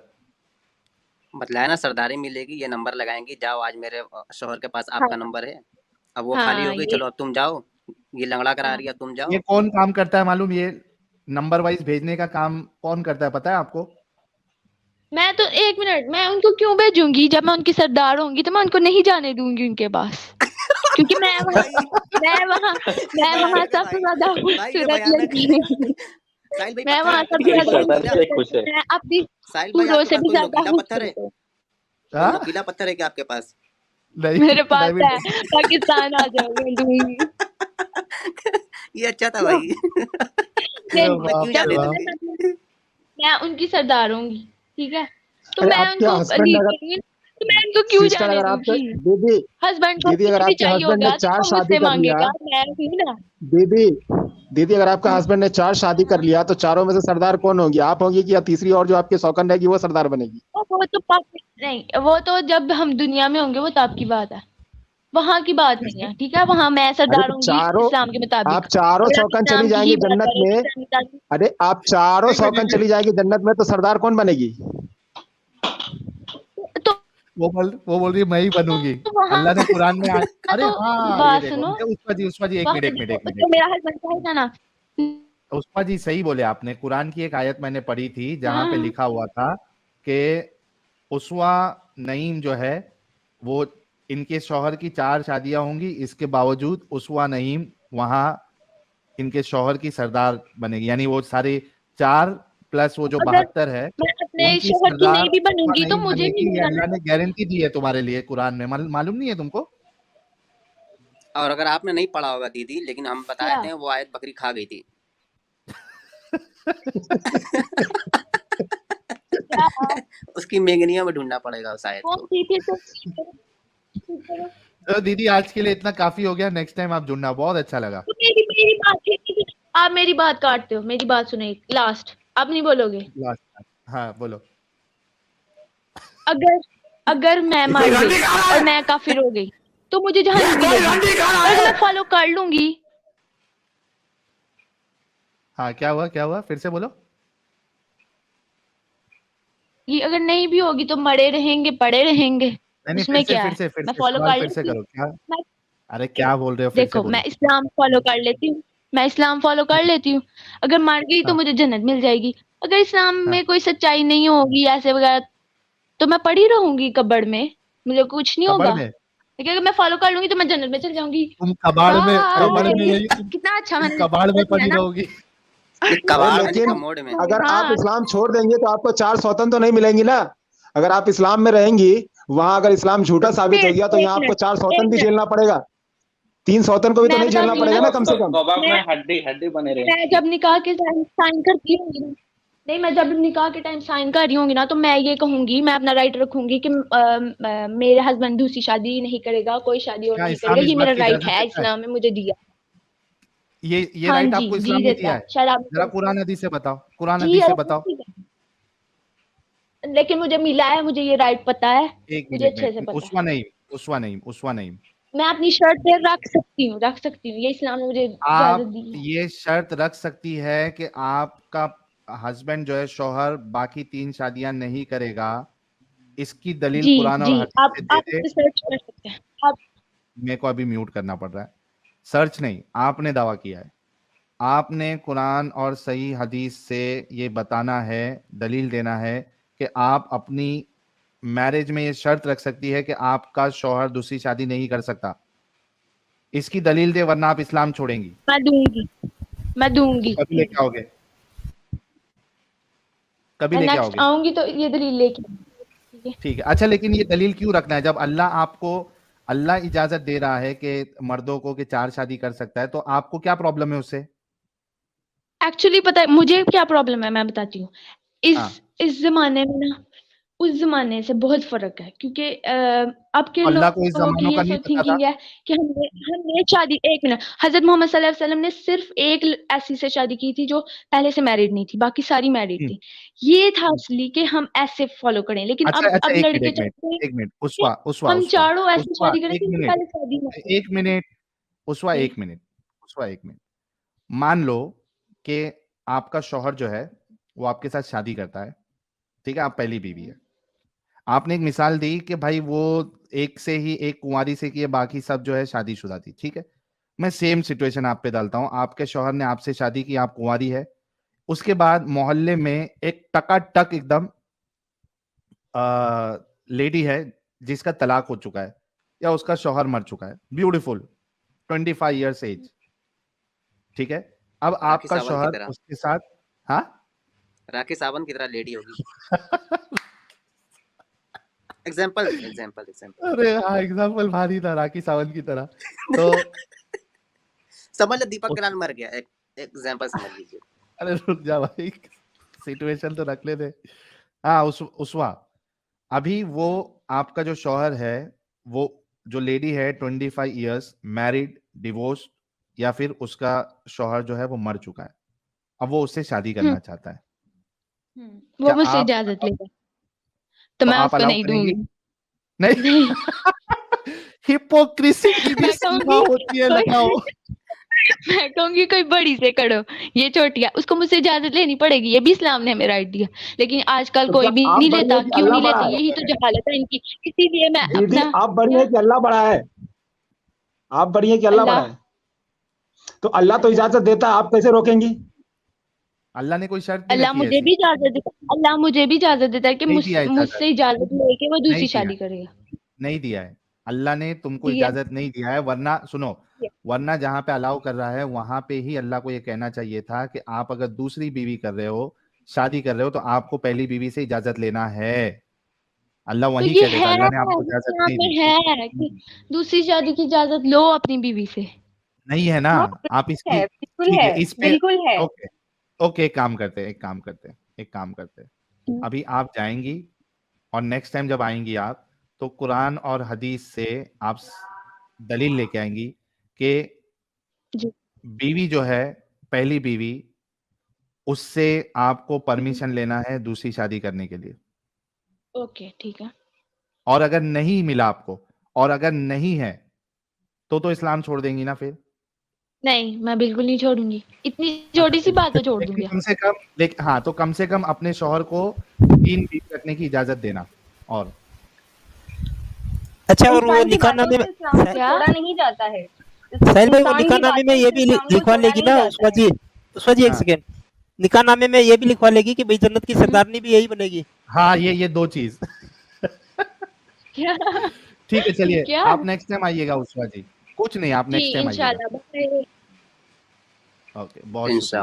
बतलाया ना, सरदारी मिलेगी, ये नंबर लगाएंगी, जाओ आज मेरे शोहर के पास हाँ आपका नंबर है, अब वो खाली हो हाँ गई, ये चलो अब तुम जाओ, ये लंगड़ा करा हाँ। रही है, अब तुम ये जाओ। कौन काम करता है मालूम? ये नंबर वाइज भेजने का काम कौन करता है, पता है आपको? मैं तो एक मिनट, मैं उनको क्यों भेजूंगी? जब मैं उनकी सरदार होंगी तो मैं उनको नहीं जाने दूंगी उनके पास, क्योंकि भाई मैं वहाँ मैं भाई वहाँ अरे सबसे भाई ज्यादा भाई ये खूबसूरत भयानक लड़की हूँ। साहिल भाई मैं पत्थर वहाँ आपके सबसे पास ये कोई ज्यादा और शैतान चीज है? से खूबसूरत खुश लड़की है। हूँ। मैं अपनी साहिल भाई हूरों आपके से पास भी कोई ज्यादा नोकीला पत्थर है? खूबसूरत हूँ। कोई हाँ? नोकीला पत्थर है क्या आपके पास? नहीं, मेरे पास नहीं है, पाकिस्तान आ जाओ मैं दूंगी। ये अच्छा था भाई मैं नहीं, क्यों जब जाने वाह। दूंगी? मैं उनकी सरदार होंगी, ठीक है, तो अरे मैं आपके उनको हस्बैंड लीड अगर करूंगी, तो मैं उनको क्यों सिस्टर जाने अगर आपके दूंगी? दीदी हस्बैंड को दीदी कुछ अगर भी आपके चाहिए हस्बैंड ने होगा तो 4 वो शादी मुझसे कर लिया, मांगेगा, मैं हूं ना। दीदी दीदी अगर आपका हस्बैंड ने 4 शादी कर लिया तो चारों में से सरदार कौन होगी, आप होंगी कि या तीसरी और जो आपकी सौकन रहेगी वो सरदार बनेगी? वो तो नहीं, वो तो जब हम दुनिया में होंगे वो तब की बात है, वहां की बात नहीं है, ठीक है। वहां मैं अरे सरदार तो होंगी चारों इस्लाम के मुताबिक। आप चारों अगर आप सौकन चली इस्लाम की जाएंगी ही बात जन्नत करें तो में, इस्लाम मुताबिक अरे आप चारों एक मिनट, सौकन चली जाएगी जन्नत में तो सरदार कौन बनेगी? तो वो बोल रही है मैं ही बनूंगी। वहां अल्लाह ने कुरान में अरे तो हाँ, ये बात देखो, सुनो, उस्वा जी, एक वहां मिनट, एक मिनट, एक मिनट, तो मेरा हस्बैंड चाहेगा ना। उस्मा जी सही बोले आपने। कुरान की एक आयत मैंने पढ़ी थी जहां पे हाँ लिखा हुआ था कि उस्वा नईम जो है वो, इनके शौहर की 4 शादियां होंगी, इसके बावजूद उस्वा नईम वहां इनके शौहर की सरदार बनेगी, यानी वो सारे 4 प्लस वो जो अगर 72 है मैं अपने उनकी शोहर की सरदार नहीं भी उस्मा बनूंगी तो नईम मुझे बनेगी। ये मिलेगा अल्लाह ना। ने गारंटी दी है तुम्हारे लिए कुरान में, मालूम नहीं है तुमको? और अगर आपने नहीं पढ़ा होगा दीदी, लेकिन हम बताए क्या थे वो आयत बकरी खा गई थी क्या उसकी मेंगनियों में ढूंढना पड़ेगा उस आयत कौन को। सी थी? तो तो तो दीदी आज के लिए इतना काफी हो गया, नेक्स्ट टाइम आप जुड़ना, बहुत अच्छा लगा। मेरी बात आप मेरी बात काटते हो, मेरी बात सुने लास्ट, आप नहीं बोलोगे? लास्ट, हाँ बोलो। अगर अगर मैं मर गई और मैं काफिर हो गई तो मुझे जहन्नम मिलेगी, और अगर मैं फॉलो कर लूंगी। हाँ, क्या हुआ, क्या हुआ, फिर से बोलो। ये अगर नहीं भी होगी तो मरे रहेंगे, पड़े रहेंगे, नहीं उसमें क्या फिर है? से फिर मैं से फॉलो सवाल कर फिर से लेती हूँ। करो क्या। मैं अरे क्या बोल रहे हो, फिर से देखो, मैं बोलो। इस्लाम फॉलो कर लेती हूँ, मैं इस्लाम फॉलो कर लेती हूँ। अगर मर गई तो हाँ मुझे जन्नत मिल जाएगी। अगर इस्लाम हाँ में कोई सच्चाई नहीं होगी ऐसे वगैरह, तो मैं पड़ी रहूंगी कब्र में, मुझे कुछ नहीं कब्र होगा। में। लेकिन अगर मैं फॉलो कर लूंगी तो मैं जन्नत में चल जाऊंगी। तुम कबाड़ में, अरे वाह! कबाड़ में लेकिन यही तुम कितना अच्छा मैंने कबाड़ में दिया पड़ी ना। रहोगी। ये अरे कबाड़ में नहीं, लेकिन कमोड में। अगर आप हाँ, इस्लाम छोड़ देंगे तो आपको 4 सौतन तो नहीं मिलेंगी ना। अगर आप इस्लाम में रहेंगी, वहां अगर इस्लाम झूठा साबित हो वेट, गया तो एक यहाँ आपको मिनट, 4 सौतन एक भी मिनट, झेलना पड़ेगा। 3 सौतन को भी तो मैं नहीं झेलना बताती हूँ पड़ेगा ना। ना कम से कम। कबाब मैं में हड्डी हड्डी बने मैं रहेंगे। जब निकाह के टाइम साइन करती होंगी ना, नहीं, मैं जब निकाह के टाइम साइन कर रही होंगी ना, तो मैं ये कहूंगी, मैं अपना राइट रखूंगी कि मेरे हस्बैंड दूसरी शादी नहीं करेगा, कोई शादी और क्या नहीं इस्लाम करेगा। इस ये बात मेरा की राइट इजाजत है, देता है? इस्लाम ने मुझे दिया। ये हाँ राइट जी, आपको जी इस्लाम ने देता दिया है, है? शायद आप जरा कुरान हदीस से बताओ, कुरान जी, हदीस से बताओ। अल्हम्दुलिल्लाह। लेकिन मुझे मिला है, मुझे ये राइट पता है, एक मुझे मिनट अच्छे से में, पता है। उसवा नहीं, उसवा नहीं, उसवा नहीं। मैं अपनी शर्ट पे रख सकती हूँ, रख सकती हूँ, ये इस्लाम ने मुझे इजाजत आप दी है। ये शर्त रख सकती है कि आपका हस्बैंड जो है, शौहर, बाकी 3 शादियां नहीं करेगा। इसकी दलील जी, कुरान और जी, हदीस से दे आप दे। इस पे सर्च कर सकते हैं। आप मेरे को अभी म्यूट करना पड़ रहा है। सर्च नहीं, आपने दावा किया है। आपने कुरान और सही हदीस से ये बताना है, दलील देना है कि आप अपनी मैरिज में ये शर्त रख सकती है कि आपका शौहर दूसरी शादी नहीं कर सकता। इसकी दलील दे, वरना आप इस्लाम छोड़ेंगी। मैं दूंगी, मैं तो दूंगी। कभी लेके आओगे? कभी मैं लेके नेक्स्ट आओगे? आऊंगी तो ये दलील लेके आऊंगी, ठीक है। ठीक है। अच्छा, लेकिन ये दलील क्यों रखना है जब अल्लाह इजाजत दे रहा है कि मर्दों को कि 4 शादी कर सकता है, तो आपको क्या प्रॉब्लम है उससे? एक्चुअली पता है मुझे क्या प्रॉब्लम है, मैं बताती हूँ। हाँ, इस जमाने में ना, उस जमाने से बहुत फर्क है, क्योंकि अब के अल्लाह को इस लोगों की जमानों ये का नहीं पता था। थिंकिंग है कि हमने शादी, एक मिनट, हजरत मोहम्मद सल्लल्लाहु अलैहि वसल्लम ने सिर्फ एक ऐसी से शादी की थी जो पहले से मैरिड नहीं थी, बाकी सारी मैरिड हम्म, थी। ये था असली कि हम ऐसे फॉलो करें, लेकिन अच्छा अब अच्छा, एक मिनट, लड़के एक मिनट, चाहते हैं एक मिनट, कि उस्वा उस्वा हम उस्वा चारों ऐसी उस्वा, शादी करें एक जिनसे मिनट, पहले शादी ना हो। एक मिनट, उस्वा, जी, एक मिनट, उस्वा, एक मिनट। मान लो कि आपका शौहर जो है, वो आपके साथ शादी करता है, ठीक है, आप पहली बीवी है। आपने एक मिसाल दी कि भाई वो एक कुंवारी से की है, बाकी सब जो है शादीशुदा थी, ठीक है। मैं सेम सिचुएशन आप पे डालता हूं। आपके शौहर ने आपसे शादी की, आप कुंवारी है। उसके बाद मोहल्ले में एक टकाटक एकदम लेडी है जिसका तलाक हो चुका है, या उसका शौहर मर चुका है, ब्यूटीफुल, 25 ईयर्स एज, ठीक है। अब राखी आपका सावंत की शौहर तरह, उसके साथ, हाँ। राखी सावंत की तरह लेडी होगी। Example example example. अरे हाँ, एग्जाम्पल भारी था, राखी सावंत की तरह। तो समझ लो दीपक उस, कलाल मर गया, एक एग्जाम्पल समझ लीजिए। अरे रुक जा भाई, सिचुएशन तो रख लेते। हाँ, उसवा, अभी वो आपका जो शौहर है, वो जो लेडी है, 25 ईयर्स मैरिड, डिवोर्स, या फिर उसका शौहर जो है वो मर चुका है, अब वो उससे शादी हम्म, करना चाहता है। वो क्या मुझसे आप इजाजत लेगा तो तो मैं आप उसको अलाउ नहीं करेंगी? दूंगी। नहीं। नहीं, हिपोक्रेसी की भी मैं सीमा कहूंगी होती है, लगाओ। कोई मैं कहूंगी कोई बड़ी से करो, ये छोटी है, उसको मुझसे इजाजत लेनी पड़ेगी, ये भी इस्लाम ने हमें राइट दिया। लेकिन आजकल तो कोई क्या भी आप नहीं बड़ी है लेता, कि क्यों अल्लाह नहीं बड़ा लेते? है? यही तो जहालत है इनकी, इसीलिए मैं दीदी अपना आप बड़ी है क्या, कि अल्लाह बड़ा है? आप बड़ी है कि अल्लाह बड़ा अल्लाह, है? तो अल्लाह तो अल्लाह, इजाजत देता है, आप कैसे रोकेंगी? अल्लाह ने कोई शर्त नहीं अल्लाह रखी है मुझे ऐसी। भी इजाजत देता है, अल्लाह मुझे भी इजाजत देता है कि नहीं दिया इजाजत, मुझसे इजाजत लेके वो नहीं दूसरी दिया, शादी करेगा। नहीं दिया है। अल्लाह ने तुमको दिया इजाजत नहीं दिया है, वरना सुनो, वरना जहां पे अलाउ कर रहा है वहां पे ही अल्लाह को ये कहना चाहिए था कि आप अगर दूसरी बीवी कर रहे हो, शादी कर रहे हो, तो आपको पहली बीवी से इजाजत लेना है। अल्लाह तो वहीं ये कह देता, है, अल्लाह ने आपको इजाजत इस्लाम नहीं दी। में है कि दूसरी शादी की इजाजत लो अपनी बीवी से। नहीं है ना। हाँ, आप है, इसकी, बिल्कुल ठीक है, है, इस पे, बिल्कुल है। ओके, ओके, एक काम करते हैं, एक काम करते हैं, एक काम करते हैं। अभी आप जाएंगी, और नेक्स्ट टाइम जब आएंगी आप, तो कुरान और हदीस से आप दलील लेके आएंगी कि जी, बीवी जो है, पहली बीवी, उससे आपको हम्म, परमिशन लेना है दूसरी शादी करने के लिए। ओके, ठीक है। और अगर नहीं मिला आपको, और अगर नहीं है, तो इस्लाम छोड़ देंगी ना फिर? नहीं, मैं बिल्कुल नहीं छोड़ूंगी, इतनी छोटी सी बात तो छोड़ लेकिन दूंगी। कम से कम हाँ, तो कम से कम अपने शौहर को 3 वीक रखने की इजाजत देना। और अच्छा, और वो इंसान की निकाहनामे बातों में से इस्लाम को साहिल छोड़ा नहीं जाता है। भाई, वो इंसान की निकाहनामे में बातों ये से भी इस्लाम को लिखवा छोड़ा लेगी नहीं ना जाता है। उस्वा जी एक हाँ। सेकेंड, निकाहनामे में ये भी लिखवा लेगी कि भाई जन्नत की सरदारनी भी यही बनेगी। हाँ, ये 2 चीज। क्या? ठीक है, चलिए क्या? आप नेक्स्ट टाइम आइएगा उस्वा जी। कुछ नहीं, आप जी, नेक्स्ट टाइम आइएगा। इंशाल्लाह। बाय। ओके, बहुत इंशा शुक्रिया।